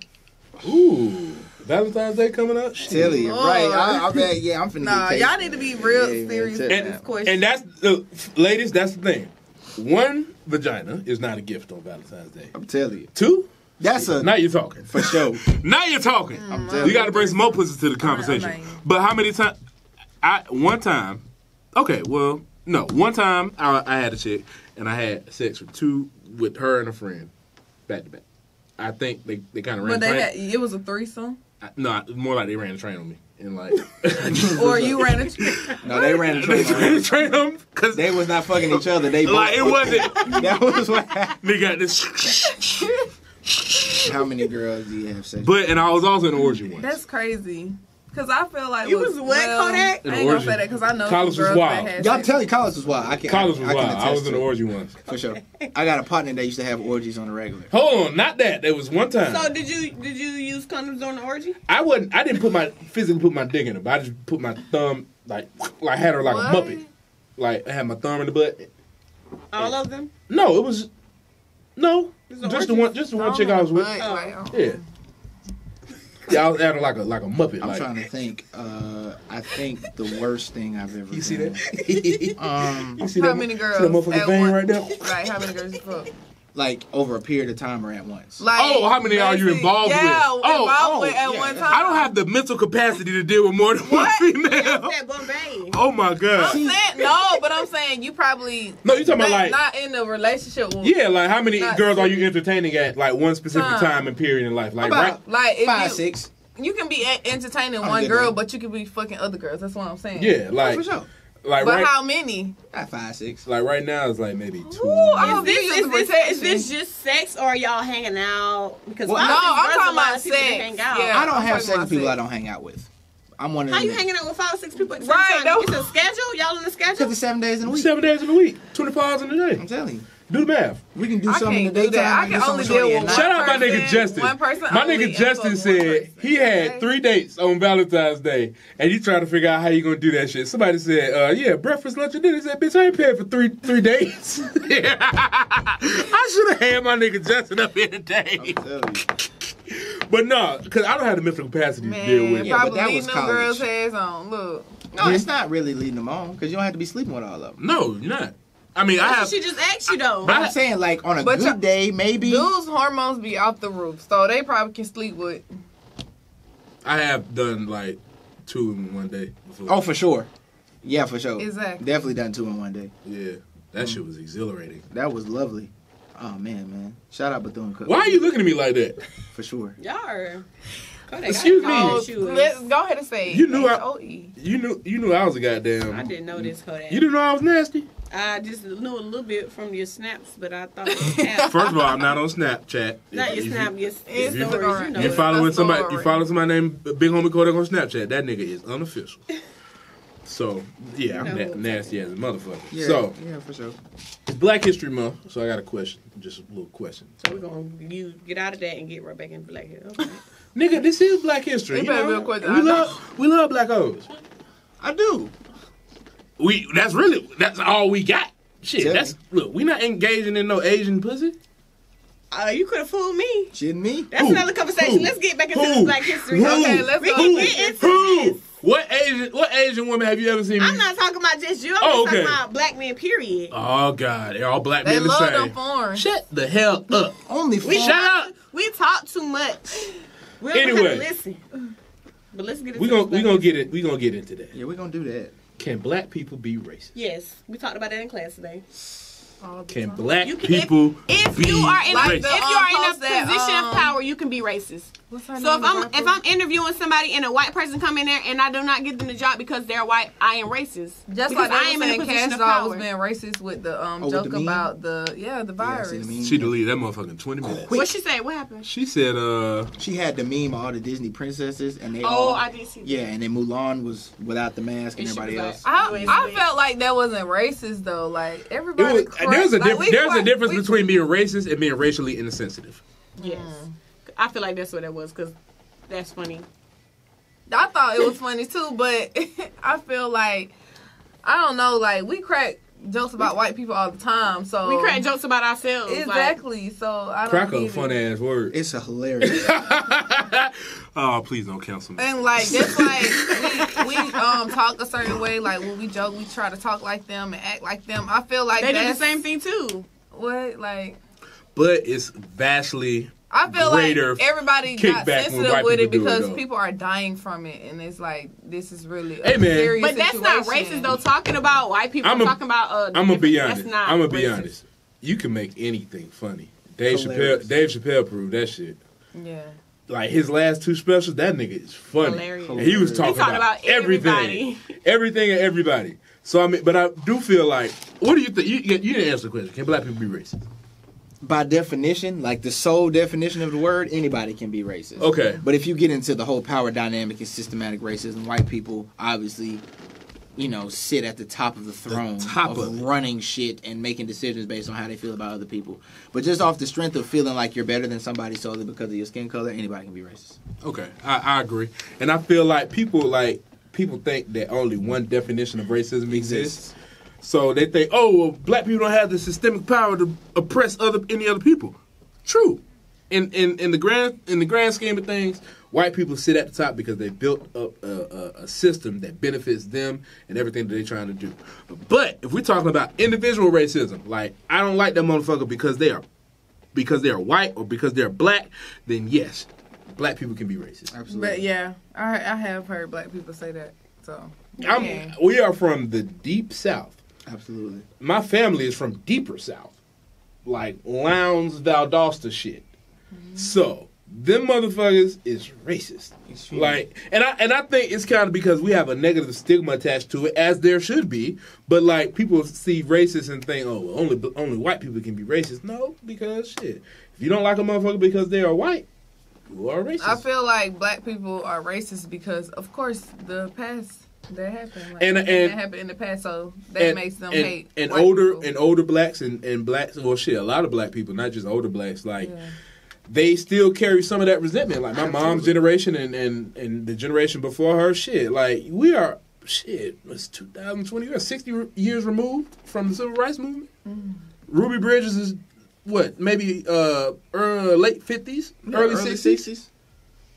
Ooh, Valentine's Day coming up. Tell you. Oh. Right. I'm finna Nah, get y'all need to be real Yeah, serious man, with tell this question. And that's ladies. That's the thing. One vagina is not a gift on Valentine's Day. I'm telling you. 2, That's a now you're talking. for sure. Now you're talking. I'm telling You got to bring some more pussy to the conversation. I'm not- But how many times? One time. Okay, well, no. One time I had a chick and I had sex with her and a friend, back to back. I think they kind of ran. But the train. it was a threesome, No, more like they ran the train on me and like. or you ran a. No, they ran the They train. ran the train on me because They was not fucking each other. They both like it wasn't. That was what happened. They got this. How many girls do you have sex with? But and I was also in an orgy once. That's crazy. Cause I feel like You was what, Kodak? I ain't gonna orgy. say that because I know College some was girls wild. that had Y'all sex. tell you college was wild. College was I can wild. I attest was in to an it. orgy once. For sure. I got a partner that used to have orgies on the regular. Hold on, not that. There was one time. So did you use condoms during the orgy? I didn't physically put my dick in her, but I just put my thumb like had her like What? a muppet. Like I had my thumb in the butt. All of them? No, it was no. It's an Just the orgy? one chick I was with. But, like, Yeah. Yeah, I was at her like a muppet. I'm like, trying to think. I think the worst thing I've ever You see done. that? that? You see How that? many See girls that motherfucking at vein one- right there? Like how many girls you fuck? Like over a period of time or at once. Like, Oh, how many are you basically- involved with? Yeah, Oh, involved with yeah, at one that's- time. I don't have the mental capacity to deal with more than one female. That Bombay. Oh my god. I'm saying no, but I'm saying you probably No, you talking about like not in a relationship with. yeah, like how many Not girls are you serious. entertaining at like one specific time and period in life? Like right. About Like if 5, you, 6. you can be entertaining I'm one good, girl, man. but you can be fucking other girls. That's what I'm saying. Yeah, like For sure. like But right. how many? At 5, 6. Like right now, it's like maybe 2. Ooh, I hope you use Is protection. this just sex or are y'all hanging out? Because Well, a lot no, of I'm there's talking a lot about of people that sex. hang out. Yeah. I don't I'm have talking sex about with people sex. I don't hang out with. I'm one of How them. you hanging out with 5 or 6 people at the same Right, time? no. It's a schedule? Y'all on the schedule? Because it's 7 days in a week. 7 days in a week, 24 hours in a day. I'm telling you. Do the math. We can do I something in can't the do that. daytime. I and can do only something deal at with night. Shout out my person, nigga Justin. one person My only, nigga and Justin fuck one said person. he had Okay. 3 dates on Valentine's Day, and he trying to figure out how you gonna do that shit. Somebody said, "Yeah, breakfast, lunch, and dinner." He said, "Bitch, I ain't paying for three dates." Yeah. I should have had my nigga Justin up here today. I'm telling you. But no, because I don't have the mental capacity to deal Man, with. Yeah, but probably that leaving was them college. girls' heads on. Look, No, it's not really leading them on because you don't have to be sleeping with all of them. No, you're not. I mean, I That's have. what she just asked you though. But I'm saying, like, on a But good day, maybe. dudes' hormones be off the roof, so they probably can sleep with. I have done like 2 in one day before. Oh, for sure. Yeah, for sure. Exactly. Definitely done 2 in one day. Yeah. That shit was exhilarating. That was lovely. Oh man. Shout out Bethune-Cookman. Why are you looking at me like that? For sure. Y'all are. Excuse me. Let's go ahead and say You knew H-O-E. You knew I was a goddamn. I didn't know this, Kodak. You didn't know I was nasty? I just knew a little bit from your snaps, but I thought it was half. First of all, I'm not on Snapchat. Not your snap, your stories. You know You it. following somebody? You follow somebody named Big Homie Kodak on Snapchat? That nigga is unofficial. So yeah, I'm nasty as a motherfucker. Yeah, So yeah, for sure. it's Black History Month, so I got a question, just a little question. So we're gonna get out of that and get right back in Black History. Okay. Nigga, this is Black History. You You better know? be a question. We love Black hoes. I do. That's all we got. Shit, Tell look, we not engaging in no Asian pussy. You could have fooled me. Shitting me? That's another conversation. Let's get back into this Black History. Okay, let's we go. can get into this. What Asian woman have you ever seen? I'm not talking about just you. I'm just talking about black men, period. Oh God, they're all black They men the love same. them foreign. Shut the hell up. Only Shut up. We talk too much. We don't Anyway. have to listen. But let's get into We gonna get it. We gonna get into that. Yeah, we're gonna do that. Can black people be racist? Yes, we talked about that in class today. Can black You can- people If be you are in racist? if you are in a post that, position of power, you can be racist. What's her So name? if I'm interviewing somebody and a white person come in there and I do not give them the job because they're white, I am racist. Just because like I I am am in a position Cash of Doll was power. being racist with the with joke the meme? about the virus. see the meme? She deleted that motherfucker in 20 minutes. What she say? What happened? She said, She had the meme of all the Disney princesses, and they Oh, all, I did see that. yeah, and then Mulan was without the mask, and And she everybody was else. like, I felt like that wasn't racist though. Like everybody. there's a difference between being racist and being racially insensitive. Yes. I feel like that's what it was because that's funny. I thought it was funny too, but I feel like I don't know. Like we crack jokes about white people all the time, so We crack jokes about ourselves. Exactly. So I don't Crack a get fun it. ass word. It's a hilarious. Oh, please don't cancel me. And like that's like we talk a certain way. Like when we joke, we try to talk like them and act like them. I feel like They do the that's same thing too. What like. But it's vastly I feel greater like everybody got kickback when sensitive white with it people do it, because though. people are dying from it, and it's like this is really a Hey, man. serious But that's not situation. racist though. Talking about white people, talking about I'm gonna be that's honest. not I'm gonna be racist. honest. You can make anything funny. Dave Hilarious. Chappelle proved that shit. Yeah. Like his last two specials, that nigga is funny. Hilarious. And he was talking, about everything, everything and everybody. So I mean, but I do feel like, what do you think? You didn't answer the question. Can black people be racist? By definition, like the sole definition of the word, anybody can be racist. Okay. But if you get into the whole power dynamic and systematic racism, white people obviously, sit at the top of the throne of running shit and making decisions based on how they feel about other people. But just off the strength of feeling like you're better than somebody solely because of your skin color, anybody can be racist. Okay, I agree, and I feel like people think that only one definition of racism exists. So they think, oh, well, black people don't have the systemic power to oppress any other people. True. In the grand scheme of things, white people sit at the top because they built up a system that benefits them and everything that they're trying to do. But if we're talking about individual racism, like I don't like that motherfucker because they are white or because they're black, then yes, black people can be racist. Absolutely. But yeah, I have heard black people say that. So We are from the deep South. Absolutely. My family is from deeper South, like Lowndes, Valdosta shit. Mm-hmm. So them motherfuckers is racist. Like, and I think it's kind of because we have a negative stigma attached to it, as there should be. But like people see racist and think, oh, only white people can be racist. No, because shit, if you don't like a motherfucker because they are white, you are racist. I feel like black people are racist because, of course, the past. That happened. Like, and that happened in the past, so that makes them hate. And white older people. and older blacks and blacks. Well, shit, a lot of black people, not just older blacks. Like they still carry some of that resentment. Like my mom's generation and the generation before her. Shit, like we are. Shit, it's 2020. We're 60 years removed from the civil rights movement. Mm. Ruby Bridges is what? Maybe late 50s, early 60s.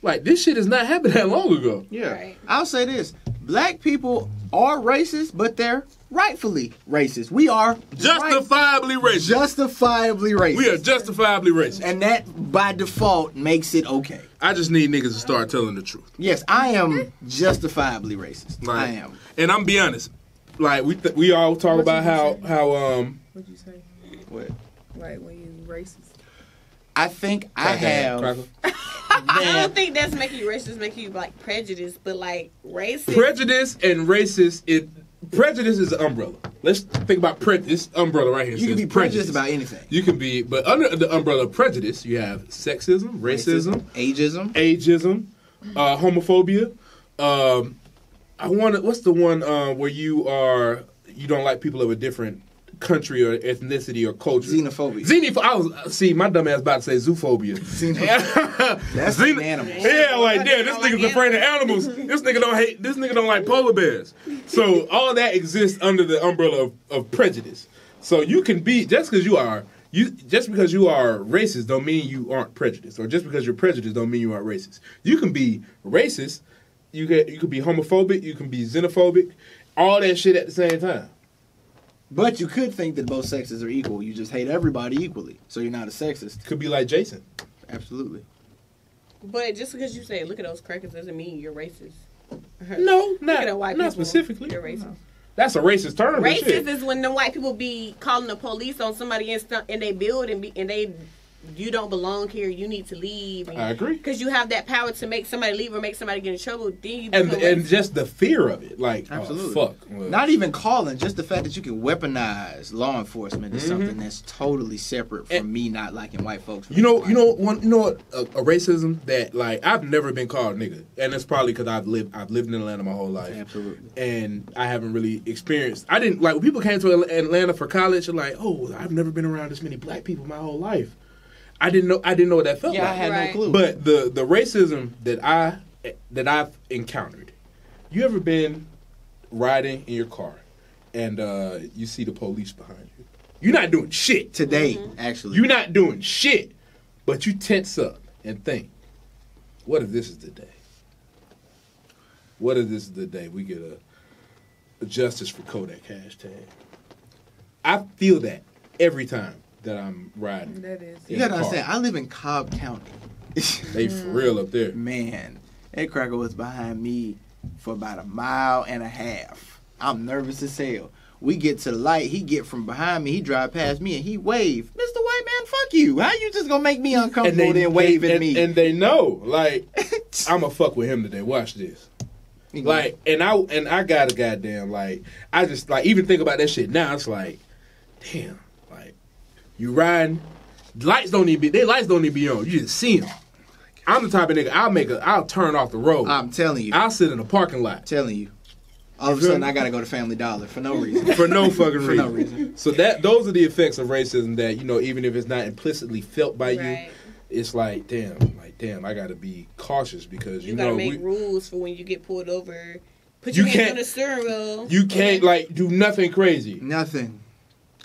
Like this shit has not happened that long ago. Yeah, Right. I'll say this: black people are racist, but they're rightfully racist. We are Justifiably racist. Justifiably racist. We are justifiably racist. And that, by default, makes it okay. I just need niggas to start telling the truth. Yes, I am justifiably racist. Like, I am. And I'm be honest, like we all talk about how What'd you say? What? Like when you racist. I think I have. I don't think that's making you racist, making you like prejudiced, but like racist. Prejudice and racist. Prejudice is an umbrella. Let's think about this umbrella right here. You can be prejudiced about anything. You can be, but under the umbrella of prejudice, you have sexism, racism, ageism, homophobia. What's the one where you don't like people of a different country or ethnicity or culture? Xenophobia. My dumb ass about to say zoophobia. That's an animal. Yeah, like damn, this nigga's afraid of animals. This nigga don't like polar bears. So all that exists under the umbrella of prejudice. So you can be just because you are racist don't mean you aren't prejudiced, or just because you're prejudiced don't mean you aren't racist. You can be racist, you could be homophobic, you can be xenophobic, all that shit at the same time. But you could think that both sexes are equal. You just hate everybody equally, so you're not a sexist. Could be like Jason. Absolutely. But just because you say look at those crackers doesn't mean you're racist. No, not specifically. You're racist. No. That's a racist term. Racist is when the white people be calling the police on somebody in they build and you don't belong here. You need to leave. I agree. Because you have that power to make somebody leave or make somebody get in trouble. Then you and just the fear of it, like absolutely. Oh, fuck. Well, not even calling, just the fact that you can weaponize law enforcement is something that's totally separate from me not liking white folks. You know what? A racism that like I've never been called nigga, and it's probably because I've lived in Atlanta my whole life. Absolutely. And I haven't really experienced. I didn't like when people came to Atlanta for college. They're like, oh, I've never been around this many black people my whole life. I didn't know what that felt like. I had no clue. But the racism that I've encountered. You ever been riding in your car and you see the police behind you? You're not doing shit. Today, actually. You're not doing shit. But you tense up and think, what if this is the day? What if this is the day we get a justice for Kodak hashtag? I feel that every time that I'm riding. That is. You gotta understand, I live in Cobb County. They for real up there. Man, that cracker was behind me for about 1.5 miles. I'm nervous as hell. We get to the light, he get from behind me, he drive past me, and he wave. Mr. White Man, fuck you. How you just gonna make me uncomfortable then wave at me? And they know, like, I'ma fuck with him today. Watch this. Like, and I got a goddamn, like, I just, like, even think about that shit now, it's like, damn. You riding, lights don't need to be on. You just see them. I'm the type of nigga, I'll turn off the road. I'm telling you. I'll sit in the parking lot. Telling you. All of a sudden, I gotta go to Family Dollar for no reason. For no fucking reason. For no reason. So those are the effects of racism that, even if it's not implicitly felt by you, it's like, damn, I gotta be cautious because, you gotta make rules for when you get pulled over. Put your hands on the steering wheel. You can't, do nothing crazy. Nothing.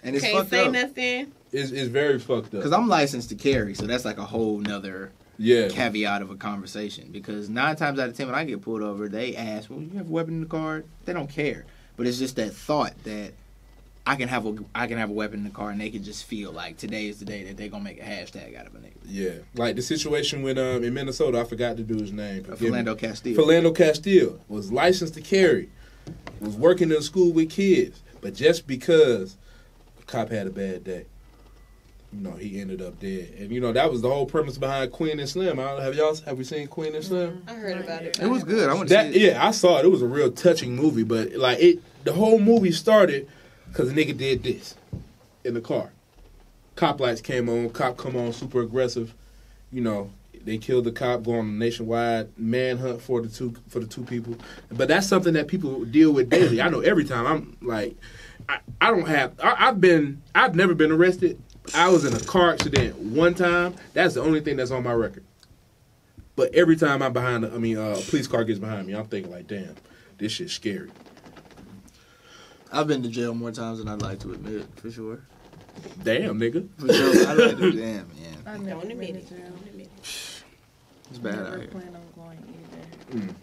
And it's can't fucked say up. Nothing. It's very fucked up. Because I'm licensed to carry, so that's like a whole nother caveat of a conversation. Because 9 times out of 10, when I get pulled over, they ask, well, you have a weapon in the car? They don't care. But it's just that thought that I can have a weapon in the car, and they can just feel like today is the day that they're going to make a hashtag out of a nigga. Yeah. Like the situation when in Minnesota, I forgot the dude's name. Philando Castile. Philando Castile was licensed to carry, was working in a school with kids, but just because a cop had a bad day, he ended up dead. And, that was the whole premise behind Queen and Slim. Have we seen Queen and Slim? I heard about it. It was good. I want to see it. Yeah, I saw it. It was a real touching movie. But, the whole movie started because a nigga did this in the car. Cop lights came on. Cop come on super aggressive. They killed the cop, go on a nationwide manhunt for the two people. But that's something that people deal with daily. I know every time I'm like, I've never been arrested. I was in a car accident one time. That's the only thing that's on my record. But every time I'm a police car gets behind me, I'm thinking like, damn, this shit's scary. I've been to jail more times than I'd like to admit, for sure. Damn, nigga. For sure, I'd like to damn, man. I never admit it. It's bad out here. Plan on going either.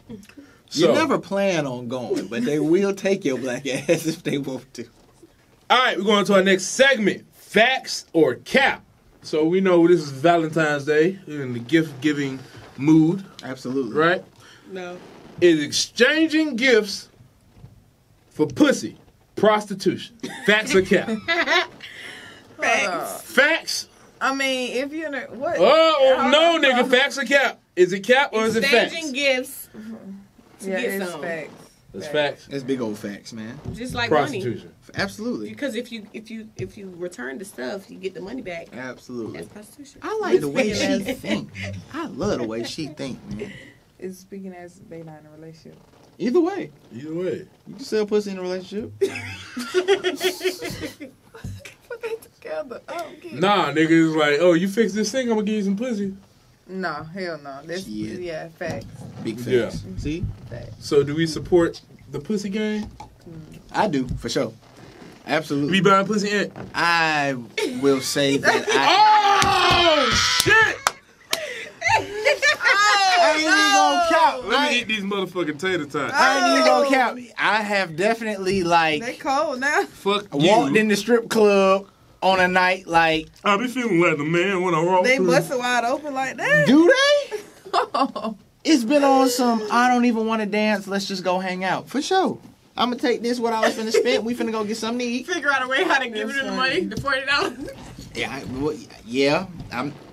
You never plan on going, but they will take your black ass if they want to. All right, we're going to our next segment. Facts or cap. So we know this is Valentine's Day in the gift-giving mood. Absolutely. Right? No. Is exchanging gifts for pussy Prostitution. Facts or cap? Facts. Facts? I mean, if you're what? Oh, no, nigga. Facts or cap? Is it cap or is it facts? Exchanging gifts to Yeah, get it's some. facts. It's facts. That's big old facts, man. Just like money. Prostitution. Absolutely. Because if you return the stuff, you get the money back. Absolutely. That's prostitution. I like the way she Speaking think. I love the way she think, man. It's speaking as they not in a relationship. Either way. Either way. You can sell pussy in a relationship. Put they together. I don't get it. Nah, nigga, it's like, oh, you fix this thing, I'm gonna give you some pussy. No, hell no. That's Shit. yeah, facts. Big facts. Yeah. See? Facts. So do we support the pussy game? I do, for sure. Absolutely. We buying pussy in? I will say that I... Oh, shit! I ain't even gonna count. Let me eat these motherfucking tater tots. I ain't even gonna count. I have definitely, They like, cold now. Fuck walked you. in the strip club on a night, like, I be feeling like the man when I walk They through. bust it wide open like that. do they? It's been on some, I don't even want to dance, let's just go hang out. For sure. I'm gonna take this, what I was finna spend, we finna go get something to eat. Figure out a way how to give her the money, the $40.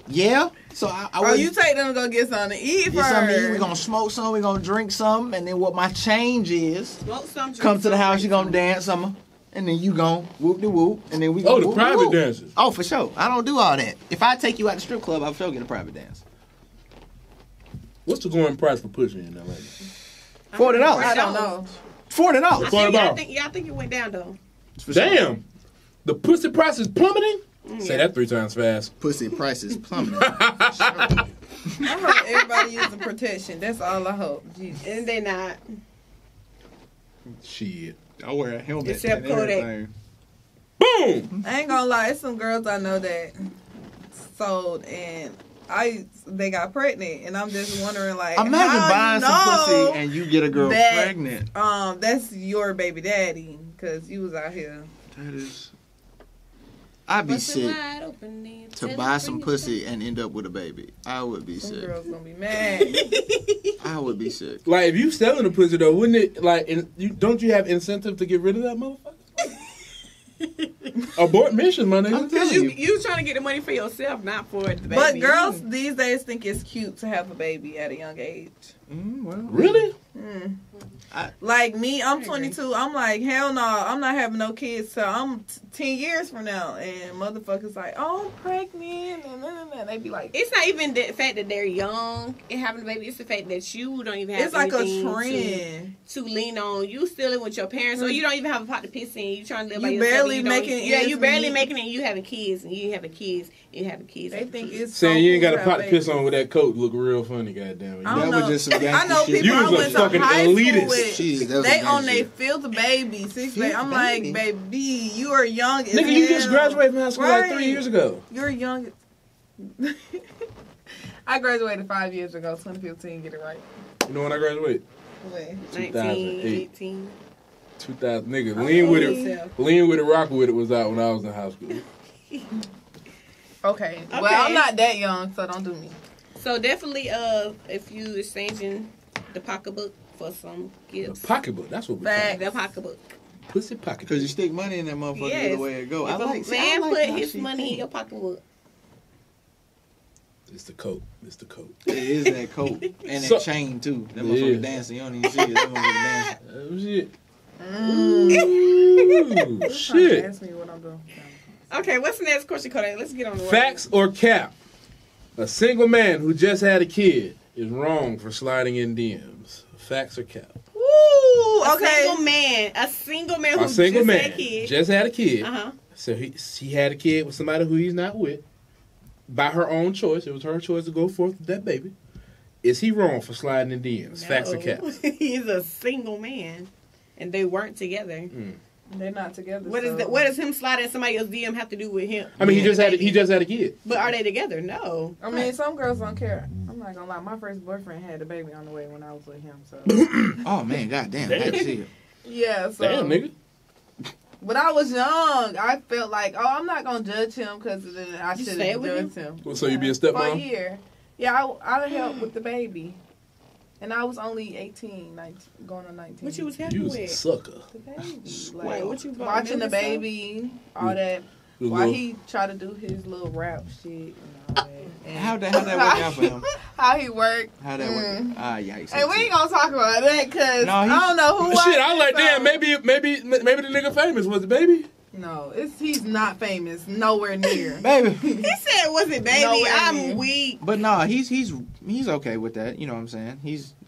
Yeah. So I Oh, would you take them to go get something to eat get first. something to eat, we gonna smoke some, we gonna drink some, and then what my change is, Smoke some, drink come to the some, house, drink you gonna some. dance some, and then you gon' whoop de whoop, and then we Oh, gonna the whoop private whoop. dances. Oh, for sure. I don't do all that. If I take you out the strip club, I'll sure get a private dance. What's the going price for pussy in LA? $40. I don't know. $40. I think it went down though. Damn. The pussy price is plummeting? Say Yeah. that 3 times fast. Pussy prices plummeting. I hope everybody using protection. That's all I hope. Jesus. And they not. Shit. I wear a helmet. Except and Kodak. everything. Boom! I ain't gonna lie, it's some girls I know that sold and they got pregnant, and I'm just wondering, like, Imagine how buying you some know pussy and you get a girl that, pregnant. That's your baby daddy, because you was out here. That is. I'd be sick to buy some pussy and end up with a baby. I would be Some sick. girls gonna be mad. I would be sick. Like, if you selling the pussy, though, wouldn't it, like, don't you have incentive to get rid of that motherfucker? Abort mission, my nigga. I'm telling Because you. you trying to get the money for yourself, not for the baby. But girls these days think it's cute to have a baby at a young age. Well, Really? Like me, I'm 22. I'm like, hell no, I'm not having no kids till I'm 10 years from now. And motherfuckers like, oh, I'm pregnant. And they be like, It's not even the fact that they're young and having a baby. It's the fact that you don't even have it's like a anything trend. to lean on. You still live with your parents, or you don't even have a pot to piss in. You trying to live by You yourself. barely and you don't- making Yeah, ends you barely meet. making it. And you having kids, and you having kids, and you having kids. They think it's Saying you ain't got a so pot cool to have piss on with that coat look real funny, goddamn it. I don't That was know. just some gangster I know shit. people You I was a went to fucking high elitist. school with. Jeez, that was They some on gangster they shit. fifth baby, sixth Fifth grade. I'm like, baby? baby, you are young as Nigga, you just hell. graduated from high school like 3 Right. years ago. You're young. I graduated 5 years ago, 2015. Get it right. You know when I graduated? Wait. 2008. 18. 2000. Nigga, Lean With It, Rock With It was out when I was in high school. Okay. Well, Okay. I'm not that young, so don't do me. So definitely, if you exchanging the pocketbook for some The gifts, pocketbook, that's what we call Fact. it. the pocketbook. Pussy pocketbook. Because you stick money in that motherfucker Yes. the way it go. If I like a see, I man like put how his she money in think. your pocketbook. It's the coat. It's the coat. It is that coat and So- that chain too. That Yeah. motherfucker dancing. You don't even see it. That motherfucker dancing. Oh, shit. Mm. Ooh, shit. Ask me what I'm doing. Okay, what's the next question, Kodak? Let's get on the road. Facts or cap? A single man who just had a kid is wrong for sliding in DMs. Facts or cap? Woo! A Okay. single man who A single just man had a kid. just had a kid. Uh-huh. So he had a kid with somebody who he's not with. By her own choice. It was her choice to go forth with that baby. Is he wrong for sliding in DMs? Facts or No. caps? He's a single man, and they weren't together. They're not together. What is so- that? What does him sliding in somebody else's DM have to do with him? I mean, he with just the had baby? a kid. But are they together? No. I mean, some girls don't care. I'm not gonna lie. My first boyfriend had a baby on the way when I was with him. So Oh man, goddamn. I had to see it. yeah. So Damn, nigga. But I was young. I felt like, oh, I'm not gonna judge him because then I You should stayed have with judged him. Well, so you be a For a stepmom? year. Yeah, I helped with the baby. And I was only 18, 19, going on 19. What you was happy You was a with? sucker. The baby. Like, Like, what you bought? watching the Milk and baby, all that. You While little- he tried to do his little rap shit and all that. And How that work out for him? how he worked. How that work? Ah, yikes. Hey, we ain't gonna talk about that because No, I don't know who. Shit, I was like, so- damn, maybe the nigga famous was it, baby? No, he's not famous. Nowhere near. Baby. He said, "Was it baby? Nowhere near. I'm weak." But no, he's okay with that. You know what I'm saying?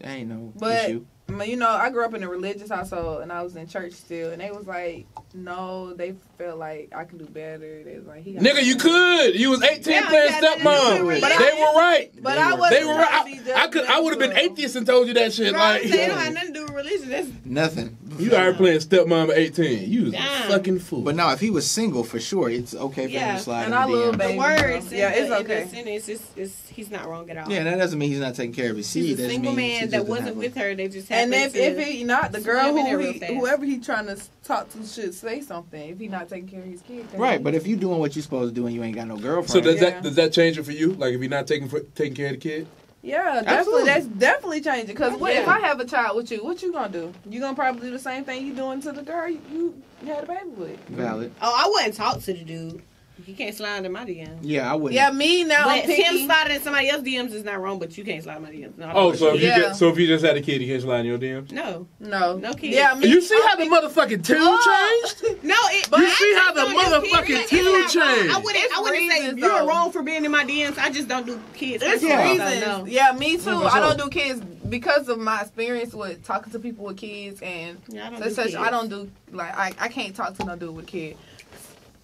Ain't no But issue. you know, I grew up in a religious household and I was in church still, and they was like, no, they felt like I can do better. They was like, Nigga, you could. You was 18 Yeah, playing yeah, that- stepmom. But They were right. But I wasn't. They were trying to be right. I would have been judgmental. atheist and told you that shit. Right, Like, so it don't have nothing to do with religion. That's Nothing. you out here playing stepmom at 18. You was a Damn. fucking fool. But now, if he was single, for sure, it's okay for him Yeah, to slide and in I the love DMs. baby. the words. Yeah, it's in okay. the sentence, he's not wrong at all. Yeah, that doesn't mean he's not taking care of his seed. He's a That single means he man just that doesn't wasn't have with her. They just And happened if to he not the girl swim in there real fast. whoever he trying to talk to should say something. If he not taking care of his kids, then Right, but if you doing what you supposed to do and you ain't got no girlfriend, so does Yeah. that change it for you? Like if you're not taking care of the kid? yeah, definitely Absolutely. that's definitely changing. Because what if Yeah. I have a child with you? What you gonna do? You gonna probably do the same thing you doing to the girl you had a baby with. valid. Oh, I wouldn't talk to the dude. He can't slide into my DMs. Yeah, I wouldn't. Yeah, me now. I'm But him picky. sliding in somebody else's DMs is not wrong, but you can't slide in my DMs. No, Oh, so if you Yeah. if you just had a kid, you can't slide in your DMs? no, No, No kids. Yeah, me. You see how the I'm motherfucking tune Oh. changed? no. It, But You I see how the just don't do motherfucking kids. tune It's not wrong. changed? I wouldn't say reasons, you're though. wrong for being in my DMs. I just don't do kids. It's Yeah. reasons. No. Yeah, me too. Yeah, for I don't sure. do kids because of my experience with talking to people with kids and Yeah, I don't such. do Such kids. I don't do like I can't talk to no dude with a kid.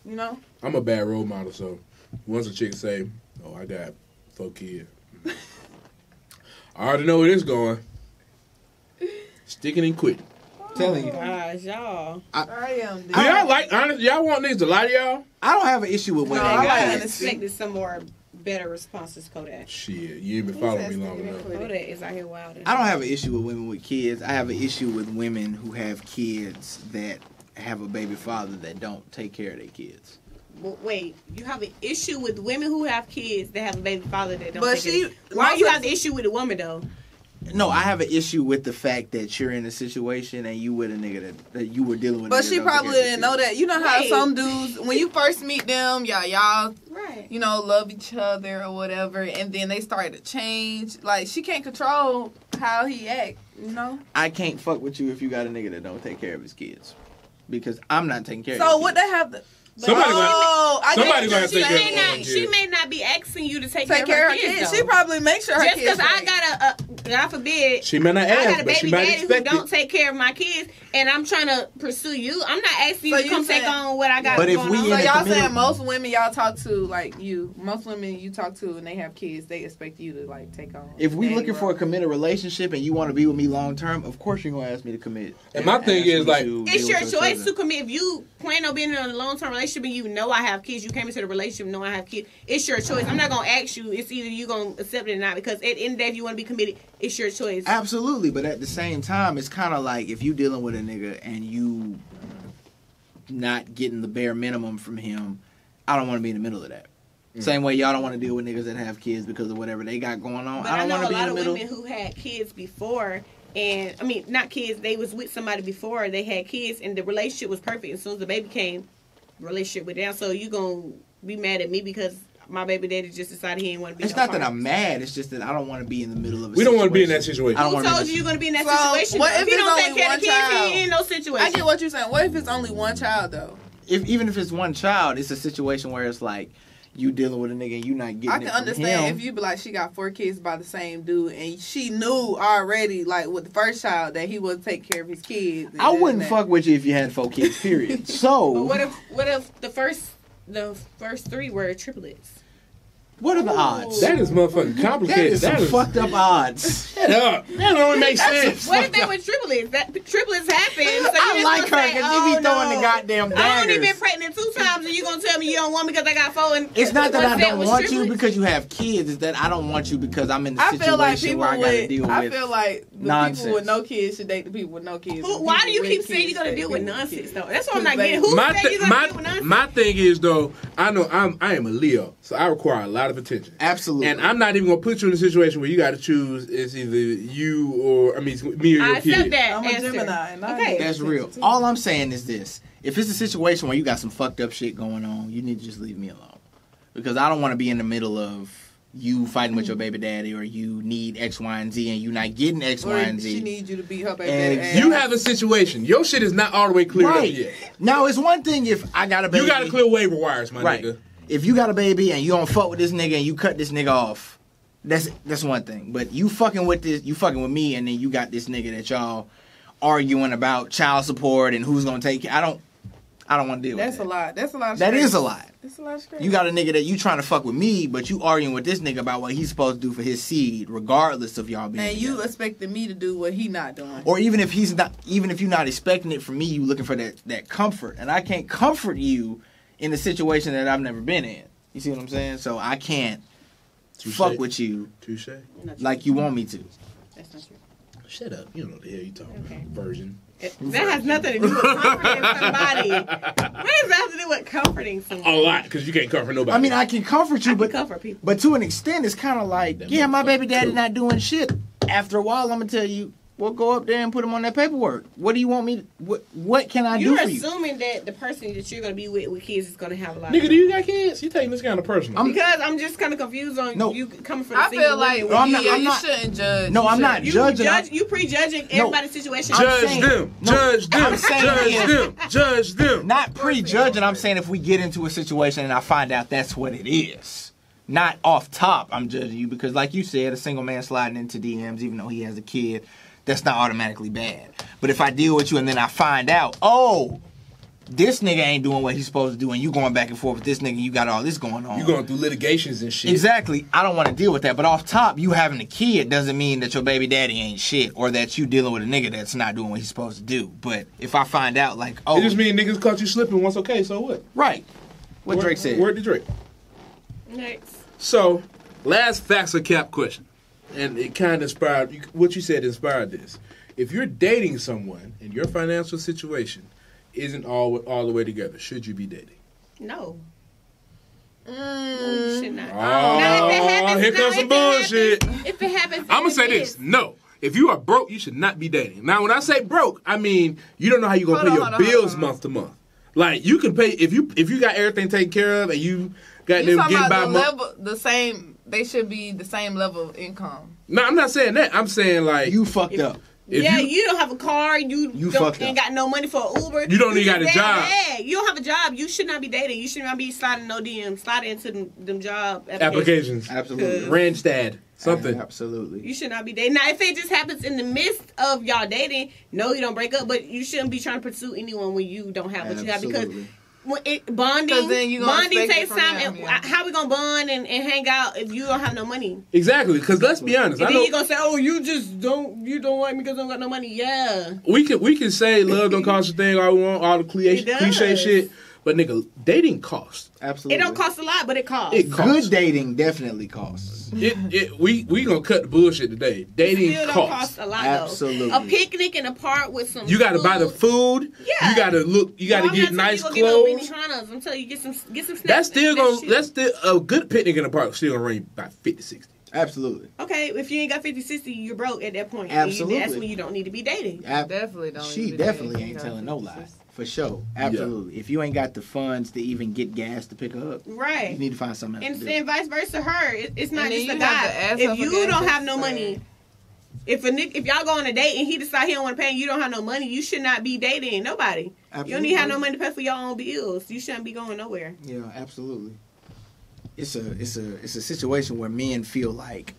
You know. I'm a bad role model, so once a chick say, "Oh, I got 4 kids," I already know where this going. Sticking and quitting. Telling you, Gosh, y'all. I am. Do y'all like honest? Y'all want niggas to lie to y'all? I don't have an issue with women. No, I that got like I kids. honesty. expected some more better responses, Kodak. Shit, you ain't been following me long enough. Kodak is out here wilding. I don't have an issue with women with kids. I have an issue with women who have kids that have a baby father that don't take care of their kids. Well, wait, you have an issue with women who have kids that have a baby father that don't But take care of she- it. Why most you of- have the issue with the woman though? No, I have an issue with the fact that you're in a situation and you with a nigga that you were dealing with. But a nigga she that don't take probably care of didn't their know kids. that. You know how Wait. some dudes, when you first meet them, y'all, Right. you know, love each other or whatever, and then they start to change. Like she can't control how he act. You know. I can't fuck with you if you got a nigga that don't take care of his kids, because I'm not taking care of. So your what kids. they have to? Somebody gonna- I somebody get gonna what take you're care of saying. them. She may not be asking you to take Take care of her kids. kids. though. She probably makes sure her Just kids. because I right. got a God forbid, She may not I got ask, a but she baby might daddy who expect don't it. take care of my kids, and I'm trying to pursue you. I'm not asking you So to you come take saying- on what I got But if going we on. in So a y'all committed- saying most women y'all talk to, like you, most women you talk to and they have kids, they expect you to like take on. If we daddy looking for a role. committed relationship and you want to be with me long term, of course you're gonna ask me to commit. And my thing ask is, me like, to It's deal your with choice children. to commit. If you plan on being in a long-term relationship and you know I have kids, you came into the relationship knowing I have kids, it's your choice. I'm not going to ask you. It's either you going to accept it or not, because at the end of the day, if you want to be committed, it's your choice. Absolutely, but at the same time, it's kind of like if you dealing with a nigga and you not getting the bare minimum from him, I don't want to be in the middle of that. Same way y'all don't want to deal with niggas that have kids because of whatever they got going on. But I don't know want to a be in lot the of middle. women who had kids before, and I mean, not kids, they was with somebody before, they had kids, and the relationship was perfect. As soon as the baby came, relationship went down. So you going to be mad at me because my baby daddy just decided he didn't want to be It's no not that part. I'm mad. It's just that I don't want to be in the middle of a We don't want to be in that situation. I don't Who want to told you you're going to be in that So, situation? what though? if If he it's don't only take care of the one kids, he child? ain't in no situation. I get what you're saying. What if it's only one child though? Even if it's one child, it's a situation where it's like you dealing with a nigga and you not getting I it can from understand him. if you be like she got 4 kids by the same dude and she knew already like with the first child that he would take care of his kids. and I this wouldn't and that. fuck with you if you had 4 kids. Period. So But what if the first 3 were triplets? what are the odds? That is motherfucking That complicated. is some fucked up odds. Shut up. That don't make sense. What if they were triplets? Triplets happen. So you I just like her gonna say, because she be throwing the goddamn I only been daggers. pregnant 2 times, and you gonna tell me you don't want me because I got 4? And It's not that I what's don't was want you triplets? because you have kids. It's that I don't want you because I'm in the I situation feel like people where I got to deal with. I with feel like the nonsense. people with no kids should date the people with no kids. Who, The why people do you with keep saying kids you're gonna date deal the with people nonsense kids. though? That's what I'm Because not they- getting. Who My, said th- you're gonna my, deal with nonsense? my thing is though, I know I am a Leo, so I require a lot of attention. absolutely. And I'm not even gonna put you in a situation where you got to choose. It's either either you or me or your I kid. accept that. I'm a answer. Gemini. And Okay. That's real. All I'm saying is this. If it's a situation where you got some fucked up shit going on, you need to just leave me alone. Because I don't want to be in the middle of you fighting with your baby daddy, or you need X, Y, and Z, and you not getting X, Y, and Z. She needs you to beat her baby And daddy. You have a situation. Your shit is not all the way cleared up Right. yet. Now, it's one thing if I got a baby. You got to clear waiver wires, my Right. nigga. If you got a baby and you don't fuck with this nigga and you cut this nigga off, that's one thing. But you fucking with me, and then you got this nigga that y'all arguing about child support and who's gonna take. I don't want to deal That's with a lot. That's a lot of that. That stress. is a lot. That's a lot of stress. You got a nigga that you trying to fuck with me, but you arguing with this nigga about what he's supposed to do for his seed, regardless of y'all being and you together. expecting me to do what he not doing. Or even if you're not expecting it from me, you looking for that comfort, and I can't comfort you in a situation that I've never been in. You see what I'm saying? So I can't fuck with you Touche. like you want me to. That's not true. Shut up. You don't know what the hell you talking Okay. about. Virgin. That has nothing to do with comforting somebody. What does that have to do with comforting A somebody? lot, because you can't comfort nobody. I mean, I can comfort you, I can but comfort people. But to an extent, it's kind of like, That yeah, my baby motherfucker daddy cool. not doing shit. After a while, I'm gonna tell you, well, go up there and put him on that paperwork. What do you want me to? What can I do You're for you? assuming that the person that you're going to be with kids is going to have a lot Nigga, of do you got kids? You taking this kind of personal. Because I'm just kind of confused on No. you coming from the I single feel like women. No, I'm you, not- yeah, I'm you not- shouldn't judge. No, You I'm not shouldn't. judging. You prejudging No. everybody's situation. I'm Judge saying- them. no, Judge them. I'm saying Judge if- them. Judge them. Not prejudging. I'm saying if we get into a situation and I find out that's what it is, not off top, I'm judging you because, like you said, a single man sliding into DMs, even though he has a kid, that's not automatically bad. But if I deal with you and then I find out, oh, this nigga ain't doing what he's supposed to do, and you going back and forth with this nigga, you got all this going on. You going through litigations and shit. Exactly. I don't want to deal with that. But off top, you having a kid doesn't mean that your baby daddy ain't shit or that you dealing with a nigga that's not doing what he's supposed to do. But if I find out, like, oh, It just means niggas caught you slipping once, okay, so what? right. What Drake said. Word to Drake. Next. So, last facts or cap question. And it kind of inspired, what you said inspired this. If you're dating someone and your financial situation isn't all the way together, should you be dating? No. No, you should not. Oh, Now, if it happens, here comes some bullshit. If it happens, I'm going to say this. No. If you are broke, you should not be dating. Now, when I say broke, I mean, you don't know how you're going to pay your bills month to month. Like, you can pay, if you got everything taken care of and you got You them talking getting by about the month. level, the same? They should be the same level of income. No, I'm not saying that. I'm saying, like, You fucked up. if yeah, you- you don't have a car. You fucked ain't up. got no money for an Uber. You don't even just got a that job. bad. You don't have a job. You should not be dating. You should not be sliding no DM, sliding into them job applications. applications. Absolutely. Randstad. Something. Absolutely. You should not be dating. Now, if it just happens in the midst of y'all dating, no, you don't break up. But you shouldn't be trying to pursue anyone when you don't have what you have because Absolutely. when bonding, 'Cause then you gonna bonding expect it takes from time. them, And yeah. how we gonna bond and hang out if you don't have no money? Exactly. Because let's be honest. And I then know you gonna say, "Oh, you don't like me because I don't got no money." Yeah, we can say love don't cost a thing. All we want, all the It does. cliche shit. But nigga, dating costs. Absolutely. it don't cost a lot, but it costs. It costs. Good dating definitely costs. We gonna cut the bullshit today. Dating Still don't costs. cost a lot Absolutely. though. A picnic in a park with some. You got to buy the food. Yeah. You got to look. You got to I'm get not telling nice you go get no clothes. Benihana's. I'm telling you get some snacks. That's still That's gonna. shit. That's still a good picnic in the park. Still gonna run about 50, 60. Absolutely. Okay, if you ain't got 50, 60, you're broke at that point. Absolutely. And that's when you don't need to be dating. Definitely don't. She need to definitely date. ain't telling no lie. For sure. Absolutely. If you ain't got the funds to even get gas to pick her up, you Right. need to find something else And, to do. and vice versa, her. It's not And then just a you have to guy. ask her If for you gas don't have no just money, saying. if y'all go on a date and he decide he don't want to pay and you don't have no money, you should not be dating nobody. You don't Absolutely. need to have no money to pay for your own bills. You shouldn't be going nowhere. Yeah, absolutely. It's a situation where men feel like,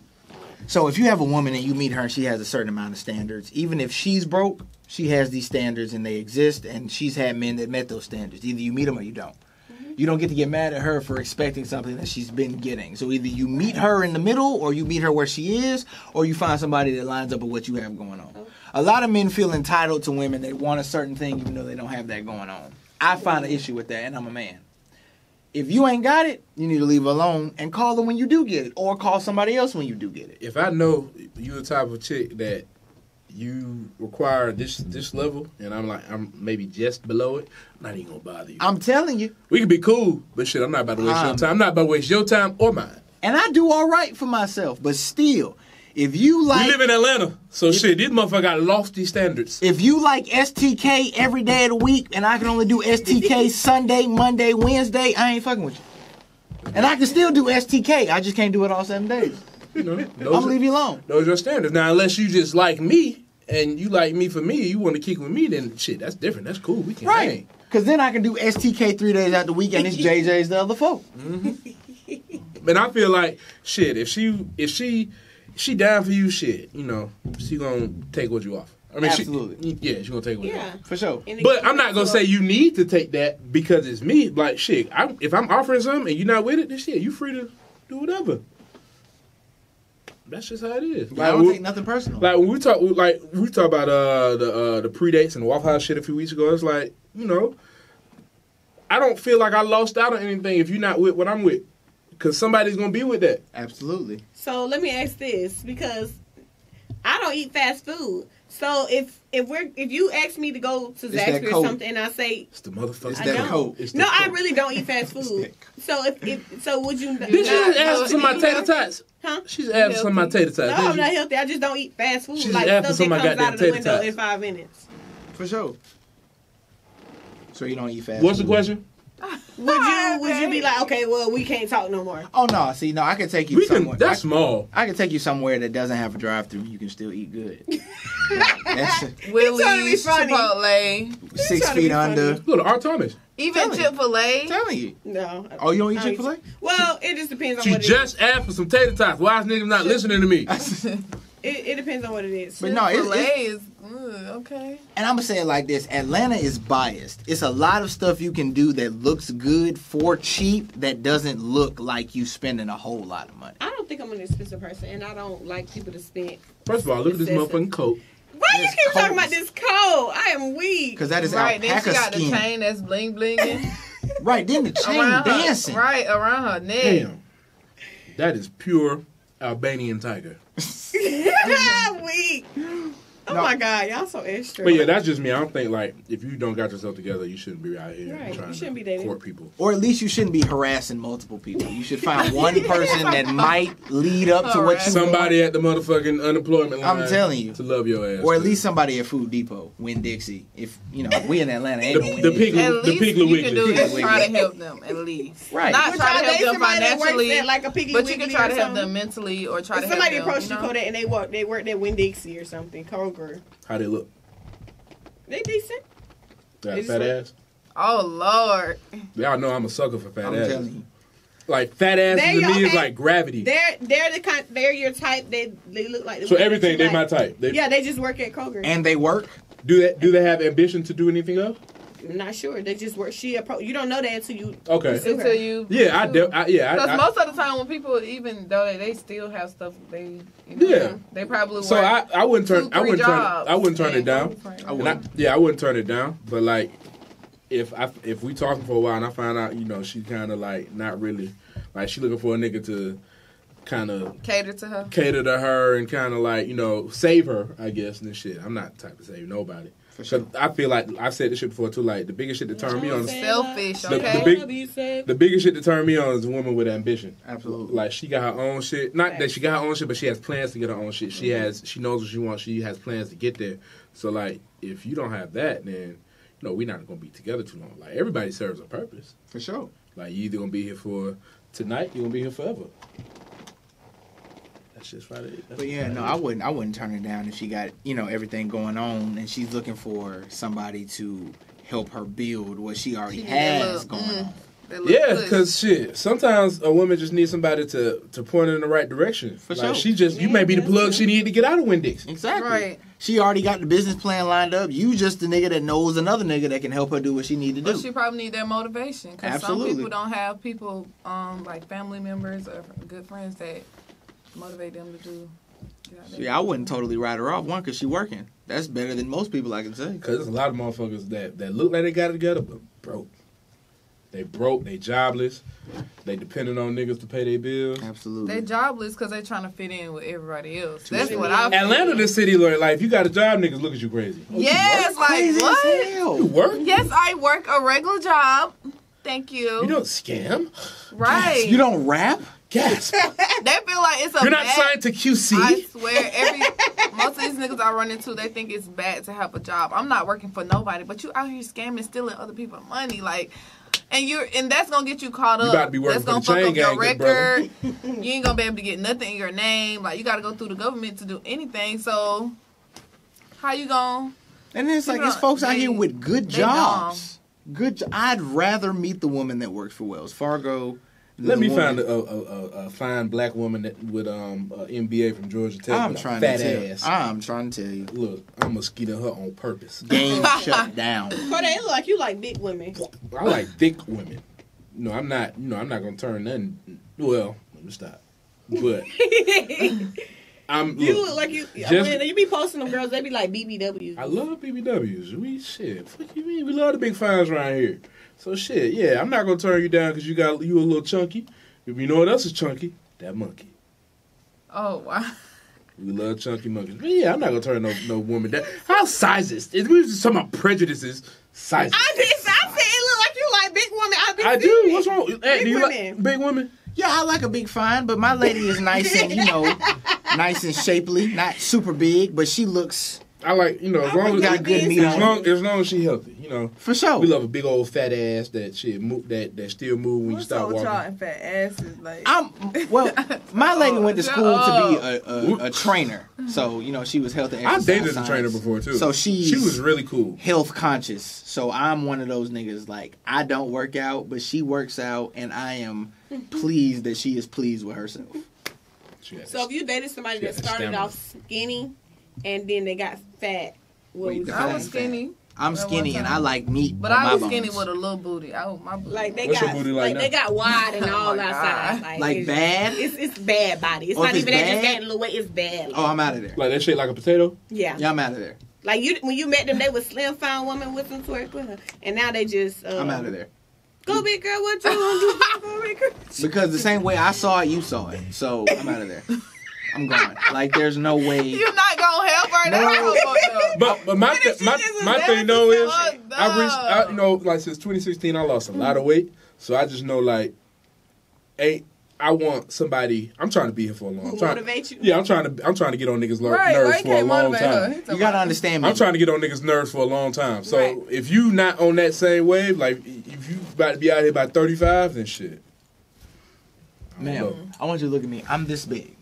so if you have a woman and you meet her and she has a certain amount of standards, even if she's broke, she has these standards and they exist, and she's had men that met those standards. Either you meet them or you don't. You don't get to get mad at her for expecting something that she's been getting. So either you meet her in the middle, or you meet her where she is, or you find somebody that lines up with what you have going on. A lot of men feel entitled to women. They want a certain thing even though they don't have that going on. I find an issue with that, and I'm a man. If you ain't got it, you need to leave her alone and call her when you do get it, or call somebody else when you do get it. If I know you the type of chick that you require this level, and I'm maybe just below it, I'm not even gonna bother you. I'm telling you. We can be cool, but shit, I'm not about to waste your time. I'm not about to waste your time or mine. And I do all right for myself, but still, If you like, we live in Atlanta, so shit, these motherfuckers got lofty standards. if you like STK every day of the week, and I can only do STK Sunday, Monday, Wednesday, I ain't fucking with you. And I can still do STK. I just can't do it all 7 days. You know, I'm gonna leave you alone. Those are your standards. Now, unless you just like me, and you like me for me, you want to kick with me, then shit, that's different. That's cool. We can hang. Because then I can do STK 3 days out the week, and it's JJ's the other 4. But I feel like shit. If she down for you, shit, you know, she gonna take what you offer. I mean, Absolutely. she gonna take what you offer. For sure. But I'm not gonna say you need to take that because it's me. Like shit, if I'm offering something and you're not with it, then shit, you free to do whatever. That's just how it is. I don't take nothing personal. Like when we talk about the predates and the Waffle House shit a few weeks ago. It's like, you know, I don't feel like I lost out on anything if you're not with what I'm with, because somebody's gonna be with that. Absolutely. So let me ask this, because I don't eat fast food. So if you ask me to go to Zaxby's or something, and I say it's the motherfucker. I don't. No, I really don't eat fast food. So would you? Did she just ask for some of my tater tots? Huh? She's asked for some of my tater tots. No, I'm not healthy. I just don't eat fast food. She's like asked for stuff some of that my comes out of the goddamn window tater in 5 minutes. For sure. So you don't eat fast What's food. the question? Would you be like, okay, well, we can't talk no more? Oh no, see, no, I can take you somewhere. That's small. I can take you somewhere that doesn't have a drive-through. You can still eat good. Willie's, Chipotle, 6 feet under. Go to R. Thomas. even Chick-fil-A. Telling you. No. Oh, you don't eat I don't Chick-fil-A? Well, it just depends on She what it is. just asked for some tater tots. Why is niggas not listening to me? It depends on what it is. But no, Chick-fil-A it's is okay. and I'm gonna say it like this: Atlanta is biased. It's a lot of stuff you can do that looks good for cheap that doesn't look like you spending a whole lot of money. I don't think I'm an expensive person, and I don't like people to spend. First of all, look at this motherfucking coat. Why you This keep coat talking about this coat? I am weak. Because that is Right, then alpaca she got skin. the chain that's bling blinging Right, then the chain around dancing. her, right around her neck. Damn. That is pure Albanian tiger. Weak. Oh No. my God, y'all so extra. But yeah, that's just me. I don't think, like, if you don't got yourself together, you shouldn't be out here Right, trying you shouldn't to be dating. court people. Or at least you shouldn't be harassing multiple people. You should find one person that might lead up to what you Somebody at the motherfucking unemployment line. I'm telling you. To love your ass. Or at too. least somebody at Food Depot, Winn-Dixie. If, you know, we in Atlanta, ain't no the Winn-Dixie. Piggly At least Wiggly. you can do is Piggly try to Wiggly. help them at least. Right. Not Would try y'all to help date them somebody that works financially, at, like, a Piggly but you can Wiggly try or to help them something? mentally or try to Somebody help them. approached you, Kodak, and they worked at Winn-Dixie or something. Kroger. How they look? They decent. Got a It's fat like- ass? Oh Lord. Y'all know I'm a sucker for fat I'm asses. telling you. Like, fat asses There to you me is okay. like gravity. They're your type. They look like the So ones that everything, you they like. my type. Yeah, they just work at Kroger. And they work. Do they have ambition to do anything else? I'm not sure. They just work. You don't know that until you. Okay. pursue her. Until you. Yeah, Because most of the time when people, even though they still have stuff, they they probably work. So I wouldn't turn 2-3 jobs. I wouldn't turn it down. I wouldn't. I wouldn't turn it down. But like, if we talking for a while and I find out, you know, she kind of like not really, like she looking for a nigga to kind of cater to her and kind of like, you know, save her, I guess, and shit. I'm not the type to save nobody. For sure. Cause I feel like I've said this shit before too. Like the biggest shit that turn me on, selfish. The Okay. the biggest shit that turn me on is a woman with ambition. Absolutely. Like she got her own shit. Not that she got her own shit, but she has plans to get her own shit. She knows what she wants. She has plans to get there. So like, if you don't have that, then you know we're not gonna be together too long. Like everybody serves a purpose. For sure. Like you either gonna be here for tonight, you're gonna be here forever. That's just Friday. But yeah, no, I wouldn't turn her down if she got, you know, everything going on and she's looking for somebody to help her build what she already has going on. Yeah, because shit, sometimes a woman just needs somebody to point her in the right direction. For like, sure. You may be the plug she need to get out of Winn-Dixie. Exactly. Right. She already got the business plan lined up. You just the nigga that knows another nigga that can help her do what she need to do. But she probably need that motivation because some Absolutely. people don't have people like family members or good friends that motivate them to do. Yeah, I wouldn't totally write her off. One, because she working. That's better than most people I can say. Because there's a lot of motherfuckers that look like they got it together, but broke. They broke, they jobless, they depending on niggas to pay their bills. Absolutely. They jobless because they trying to fit in with everybody else. That's what I feel. Atlanta, the city, like if you got a job, niggas look at you crazy. Oh, Yes, like Crazy as what? hell. you work? Yes, I work a regular job. Thank you. You don't scam? Right. You don't rap? Gasp. They feel like it's a You're not bad, signed to QC. I swear, most of these niggas I run into, they think it's bad to have a job. I'm not working for nobody, but you out here scamming, stealing other people's money, like, and that's gonna get you caught up. You about to be working that's for gonna the chain fuck up gang, your good record. You ain't gonna be able to get nothing in your name. Like, you gotta go through the government to do anything. So, how you gonna? And then it's like, there's folks out here with good jobs. I'd rather meet the woman that works for Wells Fargo. Let me find a fine black woman that with MBA from Georgia Tech. I'm with trying a fat to tell. ass. I'm trying to tell you. Look, I'm mosquito her on purpose. Game shut down. But it look like you like big women. I like thick women. No, I'm not. I'm not gonna turn nothing. Well, let me stop. But You look like you. When you be posting them girls, they be like BBWs. I love BBWs. We shit. Fuck you mean? We love the big fines around here. So shit. Yeah, I'm not gonna turn you down because you a little chunky. If you know what else is chunky, that monkey. Oh wow. We love chunky monkeys. But yeah, I'm not gonna turn no woman down. How sizes? We was just talking about prejudices. Sizes. I said it look like you like big women. I do. What's wrong? Hey, do you women. like big women? Yeah, I like a big fine, but my lady is nice and, nice and shapely. Not super big, but she looks... I like, as long as got good meat on her. As long as she healthy, For sure. We love a big old fat ass that shit that still move when you What's start up with walking. y'all and fat asses? Like, My lady went to school to be a trainer. So, she was health and I exercise dated a science. trainer before, too. So she was really cool. Health conscious. So I'm one of those niggas, like, I don't work out, but she works out, and I am pleased that she is pleased with herself. So if you dated somebody that started off skinny and then they got fat, I was skinny. I'm skinny and I like meat. But I was skinny with a little booty. My booty. Like they What's got your booty like they got wide and all outside. Like bad? It's bad body. It's not even that just gaining a little weight. It's bad. Oh, I'm out of there. Like that shit like a potato? Yeah. Yeah, I'm out of there. Like when you met them, they was slim, fine woman with some twerk with her, and now they just. I'm out of there. Go big girl, what you want to do? Go big girl. Because the same way I saw it, you saw it. So I'm out of there. I'm gone. Like there's no way. You're not gonna help her. No. But my thing though is I reached like since 2016 I lost a lot of weight. So I just know like I want somebody. I'm trying to be here for a long time. Motivate you. Yeah, I'm trying to get on niggas' nerves for a long time. You gotta understand me. I'm trying to get on niggas' nerves for a long time. So if you not on that same wave, like if you about to be out here by 35, then shit. Ma'am, I want you to look at me. I'm this big.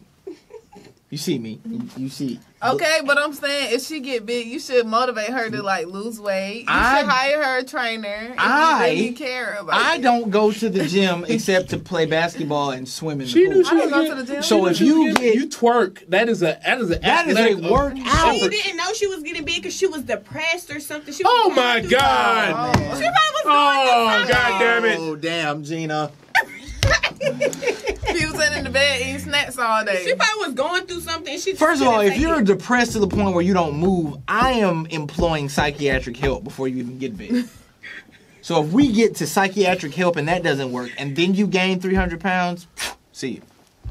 You see me. You see. Okay, but I'm saying if she get big, you should motivate her to like lose weight. You should hire her a trainer. If you really care about I it. don't go to the gym except to play basketball and swim in the She pool. knew she I was don't go getting, to the gym. So if you twerk, that is a work out. She didn't know she was getting big because she was depressed or something. She was Oh my God! Oh. She probably was going through something. God damn it! Oh damn, Gina. She was sitting in the bed eating snacks all day. She probably was going through something. First of all, if you're depressed to the point where you don't move, I am employing psychiatric help before you even get big. So if we get to psychiatric help and that doesn't work, and then you gain 300 pounds, see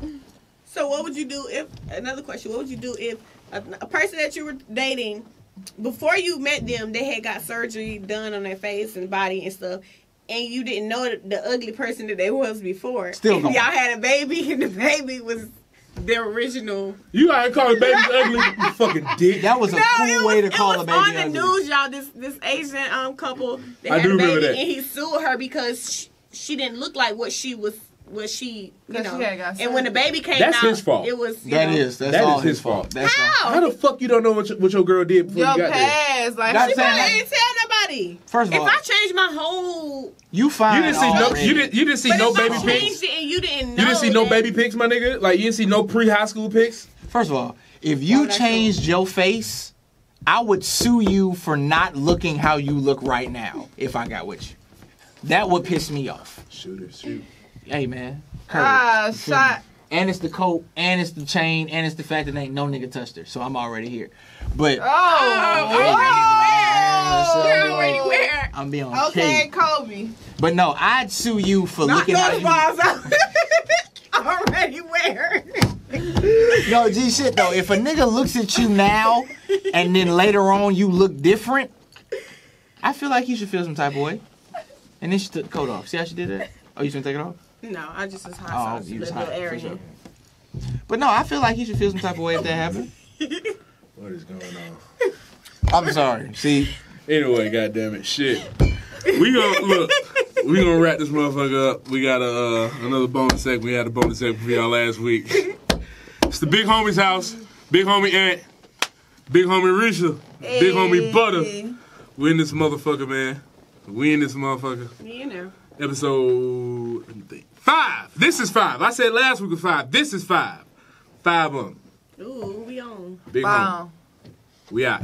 you. So what would you do if, another question, what would you do if a person that you were dating, before you met them, they had got surgery done on their face and body and stuff, and you didn't know the ugly person that they was before. Still y'all had a baby and the baby was their original. You out here calling babies ugly, you fucking dick. That was a cool way to call a baby ugly. It was on the news, y'all. This Asian couple, they I had do a baby, remember that. and he sued her because she didn't look like what she was. You know, and when the baby came That's out, his fault. It was That's all his fault. That's How? How the fuck you don't know what your girl did before Your you got there? past, like That's she saying probably didn't tell nobody. First of all, If I changed my whole, you fine. You didn't see already. you didn't see but no if baby I pics. changed it and you didn't know, You didn't see no that- baby pics, my nigga. Like you didn't see no pre-high school pics. First of all, if you that's changed your face, I would sue you for not looking how you look right now if I got with you. That would piss me off. Shoot. Hey, man. Courage. shot. And it's the coat, and it's the chain, and it's the fact that ain't no nigga touched her. So I'm already here. But Oh, You're already where? I'm being okay, okay. Kobe. But no, I'd sue you for Knock looking how those you... balls out. Already where? No, G shit though. If a nigga looks at you now, and then later on you look different, I feel like you should feel some type of way. And then she took the coat off. See how she did that? Oh, you should take it off? No, I just was hot sauce. you was Little hot, area. for sure. But no, I feel like he should feel some type of way if that happened. What is going on? I'm sorry. See? Anyway, goddammit, shit. We gonna wrap this motherfucker up. We got another bonus segment. We had a bonus segment for y'all last week. It's the Big Homie's house. Big Homie Ant. Big Homie Risha. Big Homie Butta. We in this motherfucker, man. We in this motherfucker. You know. Episode 5. This is 5. I said last week was 5. This is 5. 5 of them. Ooh, we on. Big Homie. We out.